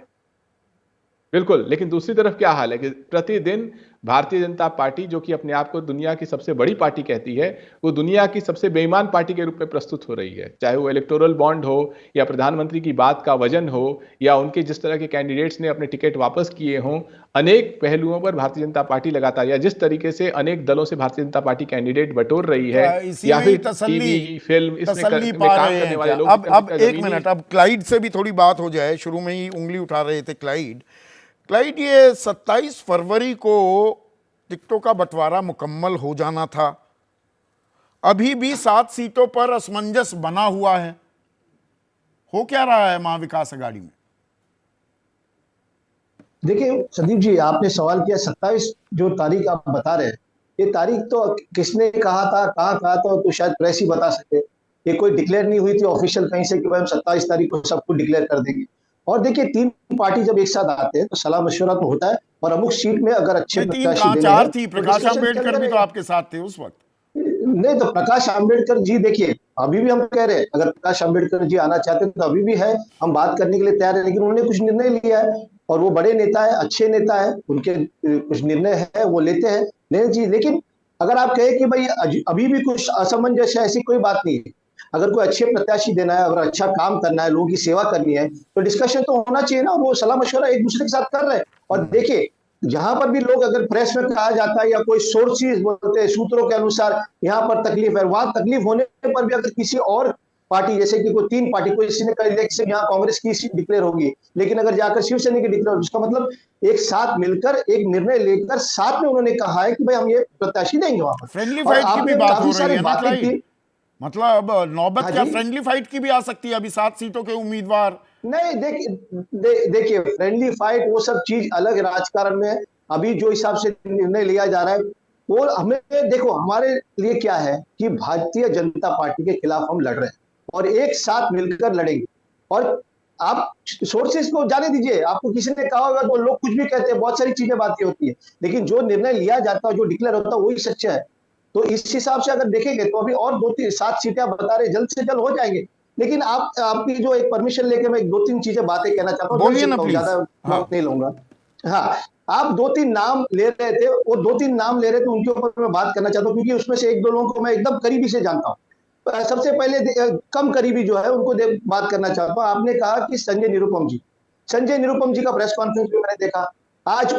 Speaker 5: बिल्कुल, लेकिन दूसरी तरफ क्या हाल है कि प्रतिदिन भारतीय जनता पार्टी, जो कि अपने आप को दुनिया की सबसे बड़ी पार्टी कहती है, वो दुनिया की सबसे बेईमान पार्टी के रूप में प्रस्तुत हो रही है। चाहे वो इलेक्टोरल बॉन्ड हो, या प्रधानमंत्री की बात का वजन हो, या उनके जिस तरह के कैंडिडेट्स ने अपने टिकट वापस किए हों, अनेक पहलुओं पर भारतीय जनता पार्टी लगातार, या जिस तरीके से अनेक दलों से भारतीय जनता पार्टी कैंडिडेट बटोर रही है, या फिर टीवी, फिल्म, इसमें काम करने वाले लोग।
Speaker 1: अब एक मिनट, अब क्लाइड से भी थोड़ी बात हो जाए। शुरू में ही उंगली उठा रहे थे क्लाइड, ये 27 फरवरी को टिकटों का बंटवारा मुकम्मल हो जाना था। अभी भी 7 सीटों पर असमंजस बना हुआ है। हो क्या रहा है महाविकास अघाड़ी में?
Speaker 6: देखिए संदीप जी, आपने सवाल किया 27 जो तारीख आप बता रहे हैं, ये तारीख तो किसने कहा था, कहाँ कहा था, तो शायद प्रेस ही बता सके। ये कोई डिक्लेयर नहीं हुई थी ऑफिशियल कहीं से कि भाई हम 27 तारीख को सबको डिक्लेयर कर देंगे। और देखिए, 3 पार्टी जब एक साथ आते हैं तो सलाह मशवरा तो होता है, और अमुक सीट में अगर अच्छे
Speaker 1: 3
Speaker 6: प्रत्याशी
Speaker 1: कहाँ
Speaker 6: देने
Speaker 1: 4
Speaker 6: हैं,
Speaker 1: थी।
Speaker 6: तो
Speaker 1: प्रकाश
Speaker 6: discussion
Speaker 1: आंबेडकर
Speaker 6: चलता
Speaker 1: भी तो
Speaker 6: रहेगा।
Speaker 1: आपके साथ थे उस वक्त।
Speaker 6: नहीं तो प्रकाश आंबेडकर जी, देखिए अभी भी हम कह रहे हैं, अगर प्रकाश आंबेडकर जी आना चाहते हैं तो अभी भी है, हम बात करने के लिए तैयार है, लेकिन उन्होंने कुछ निर्णय लिया है और वो बड़े नेता है, अच्छे नेता है, उनके कुछ निर्णय है वो लेते हैं, लेने चाहिए। लेकिन अगर आप कहें कि भाई अभी भी कुछ असमंजस है, ऐसी कोई बात नहीं है। अगर कोई अच्छे प्रत्याशी देना है, अगर अच्छा काम करना है, लोगों की सेवा करनी है, तो डिस्कशन तो होना चाहिए ना। वो सलाह मशवरा एक दूसरे के साथ कर रहे हैं। और देखिए, जहां पर भी लोग, अगर प्रेस में कहा जाता है या कोई सोर्सेज बोलते हैं सूत्रों के अनुसार यहाँ पर तकलीफ है, वहां तकलीफ होने पर भी अगर किसी और पार्टी, जैसे कि कोई 3 पार्टी, कोई किसी ने कहा इलेक्शन यहाँ कांग्रेस की सीट डिक्लेयर होगी, लेकिन अगर जाकर शिवसेना की डिक्लेयर, उसका मतलब एक साथ मिलकर एक निर्णय लेकर साथ में उन्होंने कहा है कि भाई हम ये प्रत्याशी देंगे वहां पर।
Speaker 1: फ्रेंडली
Speaker 6: और
Speaker 1: फाइट की भी
Speaker 6: आपने
Speaker 1: बात हो
Speaker 6: काफी
Speaker 1: रही
Speaker 6: सारी
Speaker 1: है ना
Speaker 6: बातें
Speaker 1: क्लाइव?
Speaker 6: की।
Speaker 1: मतलब नौबत
Speaker 6: हाँ
Speaker 1: क्या
Speaker 6: जी।
Speaker 1: फ्रेंडली फाइट की भी आ सकती है? अभी 7 सीटों के उम्मीदवार।
Speaker 6: नहीं, देखिए फ्रेंडली फाइट वो सब चीज अलग है राजकारण में। अभी जो हिसाब से निर्णय लिया जा रहा है, वो हमें, देखो हमारे लिए क्या है कि भारतीय जनता पार्टी के खिलाफ हम लड़ रहे हैं और एक साथ मिलकर लड़ेंगे। और आप सोर्सेस को जाने दीजिए, आपको किसी ने कहा होगा तो लोग कुछ भी कहते हैं, बहुत सारी चीजें बातें होती है, लेकिन जो निर्णय लिया जाता है, जो डिक्लेयर होता है, वही सच्चा है। तो इस हिसाब से अगर देखेंगे तो अभी और 7 सीटें आप बता रहे, जल्द से जल्द हो जाएंगे। लेकिन आपकी जो एक परमिशन लेके मैं 2-3 चीजें बातें कहना चाहता हूँ,
Speaker 1: बोलिए ना प्लीज।
Speaker 6: ज्यादा
Speaker 1: हाँ।
Speaker 6: वक्त नहीं लूंगा। हाँ, आप 2-3 नाम ले रहे थे, वो 2-3 नाम ले रहे थे, उनके ऊपर मैं बात करना चाहता हूँ, क्योंकि उसमें से 1-2 लोगों को मैं एकदम करीबी से जानता हूँ। सबसे पहले कम करीबी जो है उनको बात करना चाहता हूँ। आपने कहा कि संजय निरुपम जी का प्रेस कॉन्फ्रेंस में मैंने देखा, आज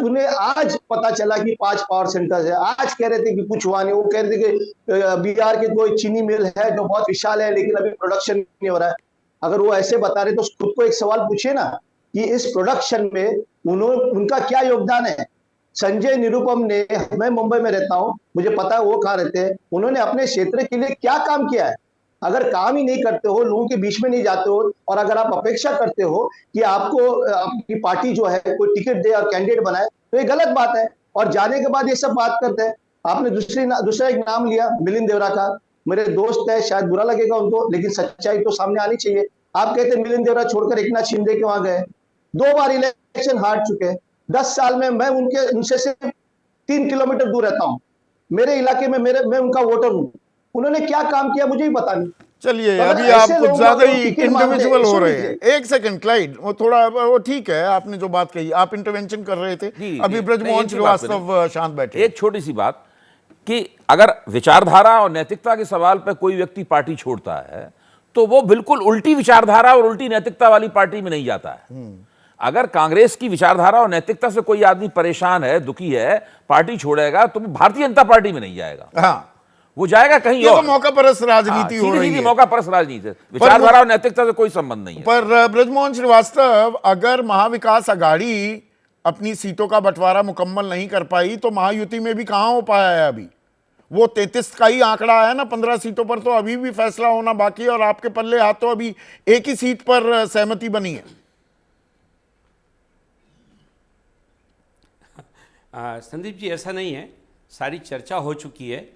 Speaker 6: पता चला कि 5 पावर सेंटर्स है। आज कह रहे थे कि कुछ हुआ नहीं, वो कह रहे थे कि बिहार के कोई चीनी मिल है जो बहुत विशाल है, लेकिन अभी प्रोडक्शन नहीं हो रहा है। अगर वो ऐसे बता रहे तो खुद को एक सवाल पूछिए ना कि इस प्रोडक्शन में उनका क्या योगदान है। संजय निरुपम ने, मैं मुंबई में रहता हूं, मुझे पता है वो कहाँ रहते हैं, उन्होंने अपने क्षेत्र के लिए क्या काम किया है। अगर काम ही नहीं करते हो, लोगों के बीच में नहीं जाते हो, और अगर आप अपेक्षा करते हो कि आपको आपकी पार्टी जो है कोई टिकट दे और कैंडिडेट बनाए, तो ये गलत बात है। और जाने के बाद ये सब बात करते हैं। आपने दूसरा एक नाम लिया मिलिंद देवरा का, मेरे दोस्त है, शायद बुरा लगेगा उनको, लेकिन सच्चाई तो सामने आनी चाहिए। आप कहते हैं मिलिंद देवरा छोड़कर एकनाथ शिंदे के वहां गए, 2 बार इलेक्शन हार चुके हैं। 10 साल में मैं उनसे सिर्फ 3 किलोमीटर दूर रहता हूं, मेरे इलाके में मैं उनका वोटर हूं। उन्होंने क्या काम किया मुझे भी पता नहीं।
Speaker 1: चलिए,
Speaker 6: तो
Speaker 1: अभी
Speaker 6: अगर
Speaker 1: आप
Speaker 6: ऐसे
Speaker 1: कुछ
Speaker 6: लोग
Speaker 1: ज्यादा ही
Speaker 6: टिकट मांगते हैं,
Speaker 1: इंडिविजुअल हो
Speaker 6: सुन
Speaker 1: रहे
Speaker 6: लीजिए।
Speaker 1: हैं। एक सेकंड क्लाइड, वो थोड़ा वो ठीक है, आपने जो बात कही, आप इंटरवेंशन कर रहे थे।
Speaker 4: जी,
Speaker 1: अभी
Speaker 4: नहीं,
Speaker 1: ब्रजमोहन
Speaker 4: एक ही बात
Speaker 1: श्रीवास्तव शांत बैठे।
Speaker 4: एक छोटी सी बात कि अगर विचारधारा और नैतिकता के सवाल पर कोई व्यक्ति पार्टी छोड़ता है तो वो बिल्कुल उल्टी विचारधारा और उल्टी नैतिकता वाली पार्टी में नहीं जाता है। अगर कांग्रेस की विचारधारा और नैतिकता से कोई आदमी परेशान है, दुखी है, पार्टी छोड़ेगा, तो वो भारतीय जनता पार्टी में नहीं जाएगा।
Speaker 1: हाँ,
Speaker 4: वो जाएगा कहीं
Speaker 1: ये
Speaker 4: और।
Speaker 1: तो मौका परस्त राजनीति हो रही है।
Speaker 4: मौका परस्त राजनीति है, विचारधारा और नैतिकता से कोई संबंध नहीं है।
Speaker 1: पर ब्रजमोहन श्रीवास्तव, अगर महाविकास अघाड़ी अपनी सीटों का बंटवारा मुकम्मल नहीं कर पाई तो महायुति में भी कहां हो पाया है अभी? वो 33 का ही आंकड़ा है ना 15 सीटों पर, तो अभी भी फैसला होना बाकी है, और आपके पल्ले हाथों अभी एक ही सीट पर सहमति बनी है।
Speaker 7: संदीप जी, ऐसा नहीं है, सारी चर्चा हो चुकी है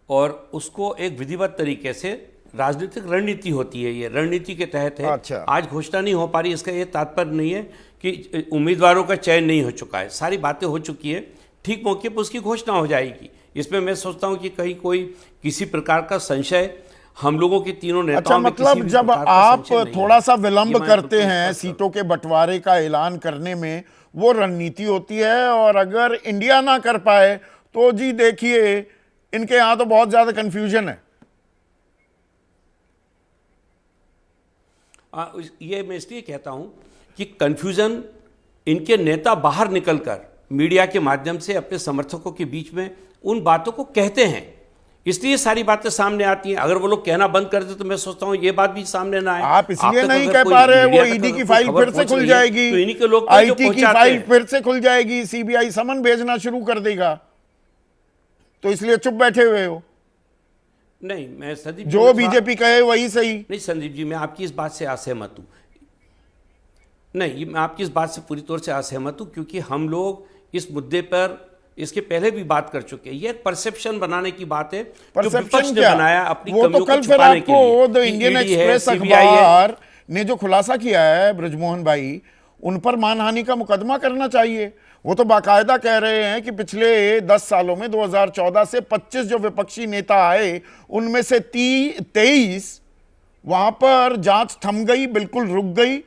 Speaker 7: और उसको एक विधिवत तरीके से राजनीतिक रणनीति होती है, ये रणनीति के तहत है।
Speaker 1: अच्छा।
Speaker 7: आज घोषणा नहीं हो पा रही, इसका ये तात्पर्य नहीं है कि उम्मीदवारों का चयन नहीं हो चुका है। सारी बातें हो चुकी है, ठीक मौके पर उसकी घोषणा हो जाएगी। इसमें मैं सोचता हूं कि कहीं कोई किसी प्रकार का संशय हम लोगों के तीनों नेताओं
Speaker 1: अच्छा,
Speaker 7: में किसी
Speaker 1: मतलब
Speaker 7: भी
Speaker 1: जब
Speaker 7: प्रकार का
Speaker 1: आप
Speaker 7: संशय नहीं है।
Speaker 1: थोड़ा सा
Speaker 7: ये
Speaker 1: विलंब
Speaker 7: मैं
Speaker 1: करते
Speaker 7: बिल्कुल
Speaker 1: हैं
Speaker 7: स्पष्ट
Speaker 1: सीटों के बंटवारे का ऐलान करने में, वो रणनीति होती है। और अगर इंडिया ना कर पाए तो जी देखिए, इनके यहां तो बहुत ज्यादा कंफ्यूजन है।
Speaker 7: ये मैं इसलिए कहता हूं कि कंफ्यूजन इनके नेता बाहर निकलकर मीडिया के माध्यम से अपने समर्थकों के बीच में उन बातों को कहते हैं, इसलिए सारी बातें सामने आती हैं। अगर वो लोग कहना बंद कर दे तो मैं सोचता हूं ये बात भी सामने ना आए।
Speaker 1: आप इसलिए
Speaker 7: तक
Speaker 1: नहीं
Speaker 7: अगर
Speaker 1: कह
Speaker 7: कोई
Speaker 1: पा रहे,
Speaker 7: मीडिया
Speaker 1: वो
Speaker 7: तक
Speaker 1: ईडी
Speaker 7: अगर
Speaker 1: की
Speaker 7: कोई
Speaker 1: फाइल
Speaker 7: खबर
Speaker 1: फिर से
Speaker 7: पहुंच
Speaker 1: खुल
Speaker 7: रही है,
Speaker 1: जाएगी,
Speaker 7: तो इन्हीं के लोग
Speaker 1: आईटी की फाइल फिर से खुल जाएगी, सीबीआई समन भेजना शुरू कर देगा, तो इसलिए चुप बैठे हुए हो।
Speaker 7: नहीं, मैं संदीप जी,
Speaker 1: जो
Speaker 7: मैं थोड़ा-
Speaker 1: बीजेपी कहे वही सही।
Speaker 7: नहीं संदीप जी, मैं आपकी इस बात से असहमत हूँ। नहीं, मैं आपकी इस बात से पूरी तौर से असहमत हूँ, क्योंकि हम लोग इस मुद्दे पर इसके पहले भी बात कर चुके हैं। ये परसेप्शन बनाने की बात है जो विपक्ष
Speaker 1: परसेप्शन
Speaker 7: ने
Speaker 1: क्या
Speaker 7: बनाया अपनी
Speaker 1: वो तो
Speaker 7: कमियों
Speaker 1: कल
Speaker 7: को
Speaker 1: फिर
Speaker 7: छुपाने के लिए
Speaker 1: आपको द
Speaker 7: कि
Speaker 1: इंडियन
Speaker 7: ED है,
Speaker 1: एक्सप्रेस
Speaker 7: CBI है।
Speaker 1: अखबार ने जो खुलासा किया है ब्रजमोहन भाई, उन पर मानहानि का मुकदमा करना चाहिए। वो तो बाकायदा कह रहे हैं कि पिछले 10 सालों में 2014 से 25 जो विपक्षी नेता आए, उनमें से 23 वहां पर जांच थम गई, बिल्कुल रुक गई।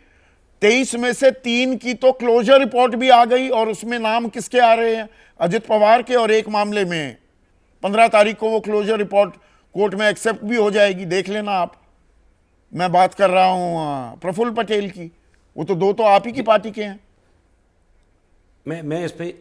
Speaker 1: 23 में से 3 की तो क्लोजर रिपोर्ट भी आ गई, और उसमें नाम किसके आ रहे हैं? अजित पवार के। और एक मामले में 15 तारीख को वो क्लोजर रिपोर्ट कोर्ट में एक्सेप्ट भी हो जाएगी, देख लेना आप। मैं बात कर रहा हूं प्रफुल्ल पटेल की। वो तो 2 तो आप ही की पार्टी के हैं।
Speaker 7: मैं इस पे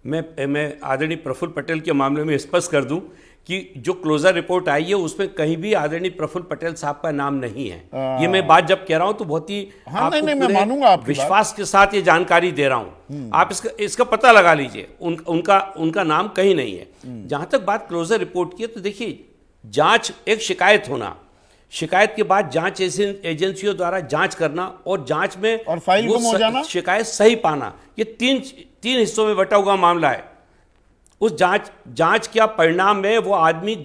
Speaker 7: मैं आदरणीय प्रफुल्ल पटेल के मामले में स्पष्ट कर दूं कि जो क्लोजर रिपोर्ट आई है उसमें कहीं भी आदरणीय प्रफुल्ल पटेल साहब का नाम नहीं है। ये मैं बात जब कह रहा हूं तो बहुत ही
Speaker 1: हाँ,
Speaker 7: आपको
Speaker 1: नहीं, मैं
Speaker 7: पूरे
Speaker 1: मानूंगा आपकी
Speaker 7: विश्वास के साथ ये जानकारी दे रहा हूं। आप इसका पता लगा लीजिए, उनका नाम कहीं नहीं है। जहां तक बात क्लोजर रिपोर्ट की है, तो देखिए, जांच एक शिकायत होना, शिकायत के बाद जांच एजेंसियों द्वारा जांच करना, और जांच में
Speaker 1: और फाइल
Speaker 7: वो
Speaker 1: गुम हो जाना,
Speaker 7: शिकायत सही पाना, ये तीन हिस्सों में बटा हुआ मामला है। उस जांच क्या परिणाम में वो आदमी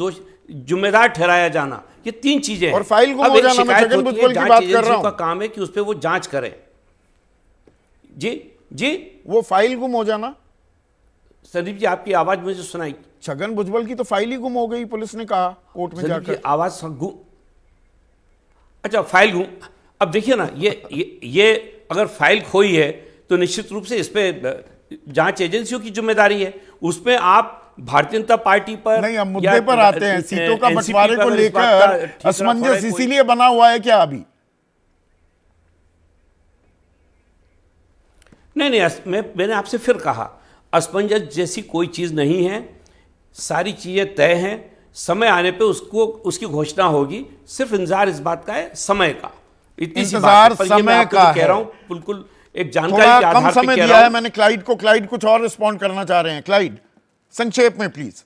Speaker 7: जिम्मेदार ठहराया जाना, ये 3 चीजें हैं।
Speaker 1: और फाइल गुम
Speaker 7: अब
Speaker 1: हो
Speaker 7: एक
Speaker 1: जाना, मैं
Speaker 7: शिकायत
Speaker 1: छगन
Speaker 7: होती है,
Speaker 1: भुजबल की
Speaker 7: जांच
Speaker 1: बात कर रहा
Speaker 7: एजेंसियों
Speaker 1: हूं।
Speaker 7: का काम है कि उस पर वो जांच करें। जी
Speaker 1: वो फाइल गुम हो जाना।
Speaker 7: संदीप जी, आपकी आवाज मुझे सुनाई।
Speaker 1: छगन भुजबल की तो फाइल ही गुम हो गई, पुलिस ने कहा कोर्ट में
Speaker 7: संदीप जी,
Speaker 1: जाकर।
Speaker 7: आवाज गुम, अच्छा फाइल गुम। अब देखिए ना, ये अगर फाइल खोई है तो निश्चित रूप से इस पे जांच एजेंसियों की जिम्मेदारी है। उसमें आप भारतीय जनता पार्टी पर
Speaker 1: नहीं, हम मुद्दे पर आते हैं। सीटों का
Speaker 7: NCP
Speaker 1: बंटवारे
Speaker 7: पर
Speaker 1: को
Speaker 7: अगर इस बात
Speaker 1: लेकर
Speaker 7: का ठीक
Speaker 1: असमंजस
Speaker 7: कोई-
Speaker 1: इसीलिए बना हुआ है क्या अभी?
Speaker 7: नहीं, मैंने आपसे फिर कहा, असमंजस जैसी कोई चीज नहीं है। सारी चीजें तय हैं, समय आने पे उसकी घोषणा होगी। सिर्फ इंतजार इस बात का है, समय का। इतनी सी
Speaker 1: इंतजार
Speaker 7: बात है। पर ये मैं
Speaker 1: समय
Speaker 7: आपको
Speaker 1: का
Speaker 7: जो कह
Speaker 1: है।
Speaker 7: रहा हूं, बिल्कुल एक जानकारी
Speaker 1: थोड़ा
Speaker 7: के
Speaker 1: कम
Speaker 7: आधार
Speaker 1: समय
Speaker 7: पर कह
Speaker 1: दिया
Speaker 7: रहा
Speaker 1: है
Speaker 7: हूं।
Speaker 1: मैंने क्लाइड को। क्लाइड कुछ और रिस्पॉन्ड करना चाह रहे हैं। क्लाइड, संक्षेप में प्लीज।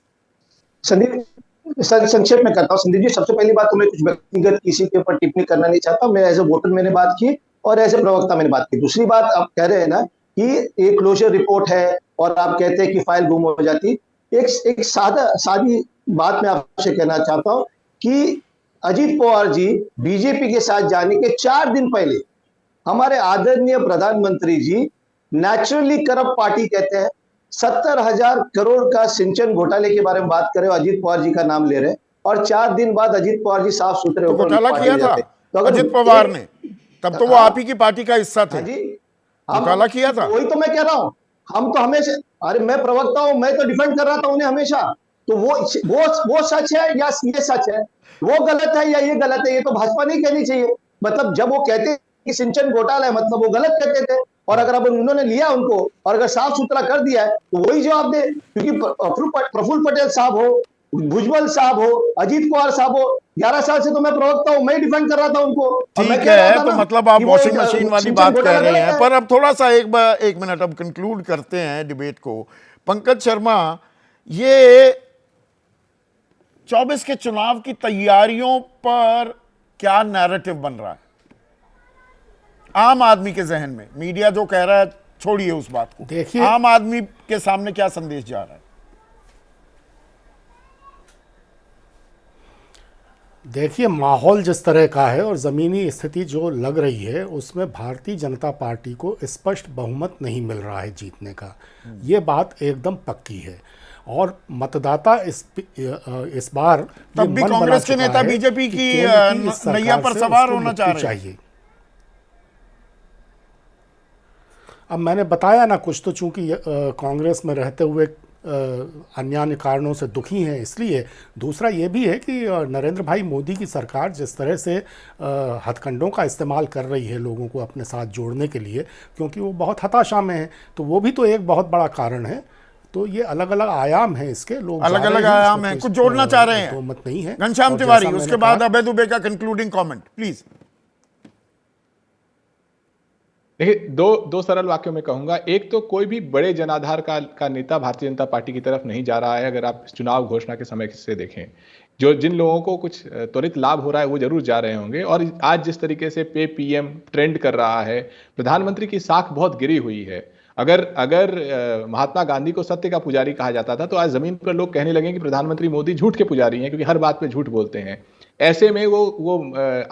Speaker 6: संक्षेप में करता हूँ संदीप जी। सबसे पहली बात तो मैं कुछ व्यक्तिगत किसी के ऊपर टिप्पणी करना नहीं चाहता। मैं एज ए वोटर मैंने बात की, और एज ए प्रवक्ता मैंने बात की। दूसरी बात, आप कह रहे हैं ना कि एक क्लोजर रिपोर्ट है और आप कहते हैं कि फाइल गुम हो जाती। एक सादी बात मैं आपसे कहना चाहता हूं कि अजीत पवार जी बीजेपी के साथ जाने के 4 दिन पहले हमारे आदरणीय प्रधानमंत्री जी नेचुरली करप्ट पार्टी कहते हैं, 70,000 करोड़ का सिंचन घोटाले के बारे में बात कर रहे हो, अजीत पवार जी का नाम ले रहे हैं, और 4 दिन बाद अजीत पवार जी साफ सुथरे
Speaker 1: तो
Speaker 6: होकर
Speaker 1: घोटाला
Speaker 6: पार्टी
Speaker 1: किया
Speaker 6: में
Speaker 1: था
Speaker 6: जाते। तो अगर
Speaker 1: अजित पवार ने, तब तो वो
Speaker 6: हाँ,
Speaker 1: आप ही की पार्टी का हिस्सा थे।
Speaker 6: हाँ जी,
Speaker 1: घोटाला किया था।
Speaker 6: वही तो मैं कह रहा हूं। हम तो हमेशा, अरे मैं प्रवक्ता हूं, मैं तो डिफेंड कर रहा था उन्हें हमेशा। तो वो सच है या ये सच है, वो गलत है या ये गलत है, ये तो भाजपा नहीं कहनी चाहिए। मतलब जब वो कहते कि सिंचन घोटाला है, मतलब वो गलत कहते थे। और अगर अब उन्होंने लिया उनको, और अगर साफ सुथरा कर दिया है, तो वही जवाब दे। क्योंकि प्रफुल्ल पटेल साहब हो, भुजबल साहब हो, अजीत पवार साहब हो, 11 साल से तो मैं प्रवक्ता हूं, मैं डिफेंड कर रहा था उनको। और मैं
Speaker 1: ठीक
Speaker 6: कह रहा
Speaker 1: है,
Speaker 6: था
Speaker 1: तो
Speaker 6: ना
Speaker 1: मतलब आप
Speaker 6: कि वो
Speaker 1: वॉशिंग
Speaker 6: एक
Speaker 1: मशीन वाली
Speaker 6: सिंचन
Speaker 1: बात कह
Speaker 6: घोटाला
Speaker 1: रहे
Speaker 6: गलत
Speaker 1: हैं।
Speaker 6: है।
Speaker 1: पर अब थोड़ा सा एक मिनट अब कंक्लूड करते हैं डिबेट को। पंकज शर्मा, ये 24 के चुनाव की तैयारियों पर क्या नैरेटिव बन रहा है आम आदमी के जहन में? मीडिया जो कह रहा है छोड़िए उस बात को,
Speaker 3: देखिए,
Speaker 1: आम आदमी के सामने क्या संदेश जा रहा है?
Speaker 3: देखिए, माहौल जिस तरह का है और ज़मीनी स्थिति जो लग रही है, उसमें भारतीय जनता पार्टी को स्पष्ट बहुमत नहीं मिल रहा है जीतने का। ये बात एकदम पक्की है। और मतदाता इस बार
Speaker 1: तब
Speaker 3: ये
Speaker 1: भी
Speaker 3: मन बना
Speaker 1: कांग्रेस के
Speaker 3: चुका
Speaker 1: नेता
Speaker 3: है
Speaker 1: बीजेपी
Speaker 3: कि
Speaker 1: की
Speaker 3: केंद्र इस सरकार
Speaker 1: नैया पर
Speaker 3: से
Speaker 1: सवार
Speaker 3: उसको
Speaker 1: होना
Speaker 3: मुक्ति
Speaker 1: चाह रहे हैं।
Speaker 3: चाहिए। अब मैंने बताया ना, कुछ तो चूंकि कांग्रेस में रहते हुए अन्य कारणों से दुखी हैं इसलिए। दूसरा ये भी है कि नरेंद्र भाई मोदी की सरकार जिस तरह से हथकंडों का इस्तेमाल कर रही है लोगों को अपने साथ जोड़ने के लिए, क्योंकि वो बहुत हताशा में है, तो वो भी तो एक बहुत बड़ा कारण है। तो ये अलग अलग आयाम हैं इसके, लोग
Speaker 1: अलग
Speaker 3: जा रहे
Speaker 1: अलग
Speaker 3: हैं,
Speaker 1: आयाम
Speaker 3: इसमें
Speaker 1: हैं,
Speaker 3: कोई
Speaker 1: कुछ जोड़ना चाह रहे हैं।
Speaker 3: तोहमत नहीं है।
Speaker 1: घनश्याम
Speaker 3: और
Speaker 1: तिवारी,
Speaker 3: जैसा
Speaker 1: उसके
Speaker 3: मैंने
Speaker 1: बाद
Speaker 3: कहा-
Speaker 1: अभय दुबे का कंक्लूडिंग कमेंट प्लीज।
Speaker 5: देखिए, दो सरल वाक्यों में कहूंगा। एक तो कोई भी बड़े जनाधार का नेता भारतीय जनता पार्टी की तरफ नहीं जा रहा है। अगर आप चुनाव घोषणा के समय से देखें, जिन लोगों को कुछ त्वरित लाभ हो रहा है वो जरूर जा रहे होंगे। और आज जिस तरीके से पे पीएम ट्रेंड कर रहा है, प्रधानमंत्री की साख बहुत गिरी हुई है। अगर महात्मा गांधी को सत्य का पुजारी कहा जाता था, तो आज जमीन पर लोग कहने लगे कि प्रधानमंत्री मोदी झूठ के पुजारी हैं, क्योंकि हर बात पे झूठ बोलते हैं। ऐसे में वो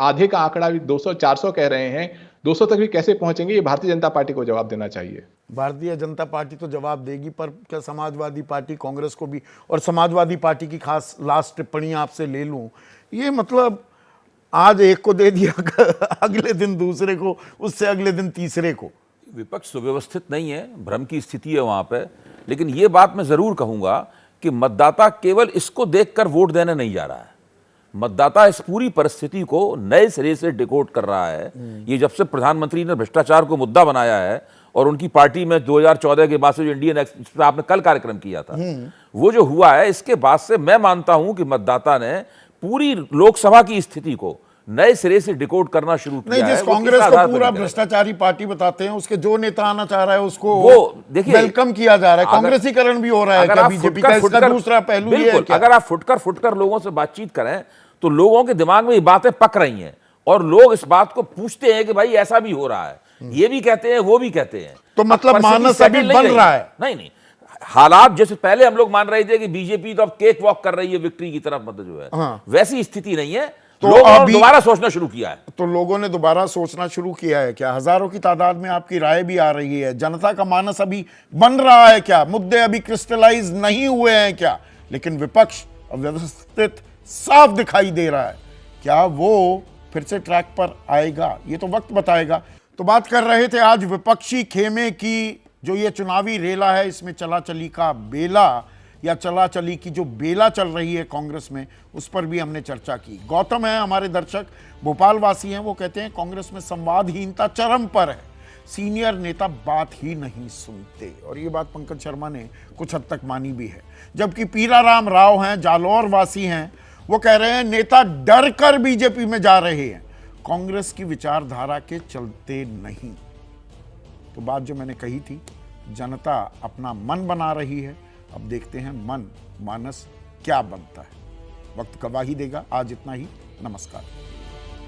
Speaker 5: आधे का आंकड़ा भी 200-400 कह रहे हैं, 200 तक भी कैसे पहुंचेंगे, ये भारतीय जनता पार्टी को जवाब देना चाहिए।
Speaker 1: भारतीय जनता पार्टी तो जवाब देगी, पर क्या समाजवादी पार्टी, कांग्रेस को भी? और समाजवादी पार्टी की खास लास्ट टिप्पणी आपसे ले लूं, ये मतलब आज एक को दे दिया अगले दिन दूसरे को, उससे अगले दिन तीसरे को।
Speaker 4: विपक्ष सुव्यवस्थित नहीं है, भ्रम की स्थिति है वहां पे। लेकिन ये बात मैं जरूर कहूंगा कि मतदाता केवल इसको देखकर वोट देने नहीं जा रहा है। मतदाता इस पूरी परिस्थिति को नए सिरे से डिकोड कर रहा है। ये जब से प्रधानमंत्री ने भ्रष्टाचार को मुद्दा बनाया है और उनकी पार्टी में 2014 के बाद से जो इंडियन एक्स पे आपने कल कार्यक्रम किया था, वो जो हुआ है, इसके बाद से मैं मानता हूं कि मतदाता ने पूरी लोकसभा की स्थिति को नए सिरे से डिकोड करना शुरू किया है।
Speaker 1: नहीं, जिस कांग्रेस को पूरा भ्रष्टाचारी पार्टी बताते हैं, उसके जो नेता आना चाह रहा है उसको
Speaker 4: वो देखिए
Speaker 1: वेलकम किया जा रहा है। कांग्रेसीकरण भी हो रहा है क्या बीजेपी का? इसका दूसरा पहलू ये है क्या?
Speaker 4: अगर आप फुटकर लोगों से बातचीत करें तो लोगों के दिमाग में ये बातें पक रही हैं और लोग इस बात को पूछते हैं कि भाई ऐसा भी हो रहा है, ये भी कहते हैं, वो भी कहते हैं।
Speaker 1: तो मतलब मानस अभी बन रहा है?
Speaker 4: नहीं, हालात जैसे पहले हम लोग मान रहे थे कि बीजेपी तो अब केक वॉक कर रही है विक्ट्री की तरफ, मतलब जो है
Speaker 1: हाँ।
Speaker 4: वैसी स्थिति नहीं है।
Speaker 1: तो
Speaker 4: लोगों ने दोबारा सोचना शुरू किया है।
Speaker 1: तो लोगों ने दोबारा सोचना शुरू किया है क्या? हजारों की तादाद में आपकी राय भी आ रही है। जनता का मानस अभी बन रहा है क्या? मुद्दे अभी क्रिस्टलाइज नहीं हुए हैं क्या? लेकिन विपक्ष अव्यवस्थित साफ दिखाई दे रहा है। क्या वो फिर से ट्रैक पर आएगा? ये तो वक्त बताएगा। तो बात कर रहे थे आज विपक्षी खेमे की, जो ये चुनावी रेला है, इसमें चला चली का बेला या चला चली की जो बेला चल रही है कांग्रेस में, उस पर भी हमने चर्चा की। गौतम है हमारे दर्शक, भोपाल वासी हैं, वो कहते हैं कांग्रेस में संवादहीनता चरम पर है, सीनियर नेता बात ही नहीं सुनते। और ये बात पंकज शर्मा ने कुछ हद तक मानी भी है। जबकि पीराराम राव हैं, जालौर वासी हैं, वो कह रहे हैं नेता डर कर बीजेपी में जा रहे हैं, कांग्रेस की विचारधारा के चलते नहीं। तो बात जो मैंने कही थी, जनता अपना मन बना रही है। अब देखते हैं मन मानस क्या बनता है, वक्त गवाही देगा। आज इतना ही, नमस्कार।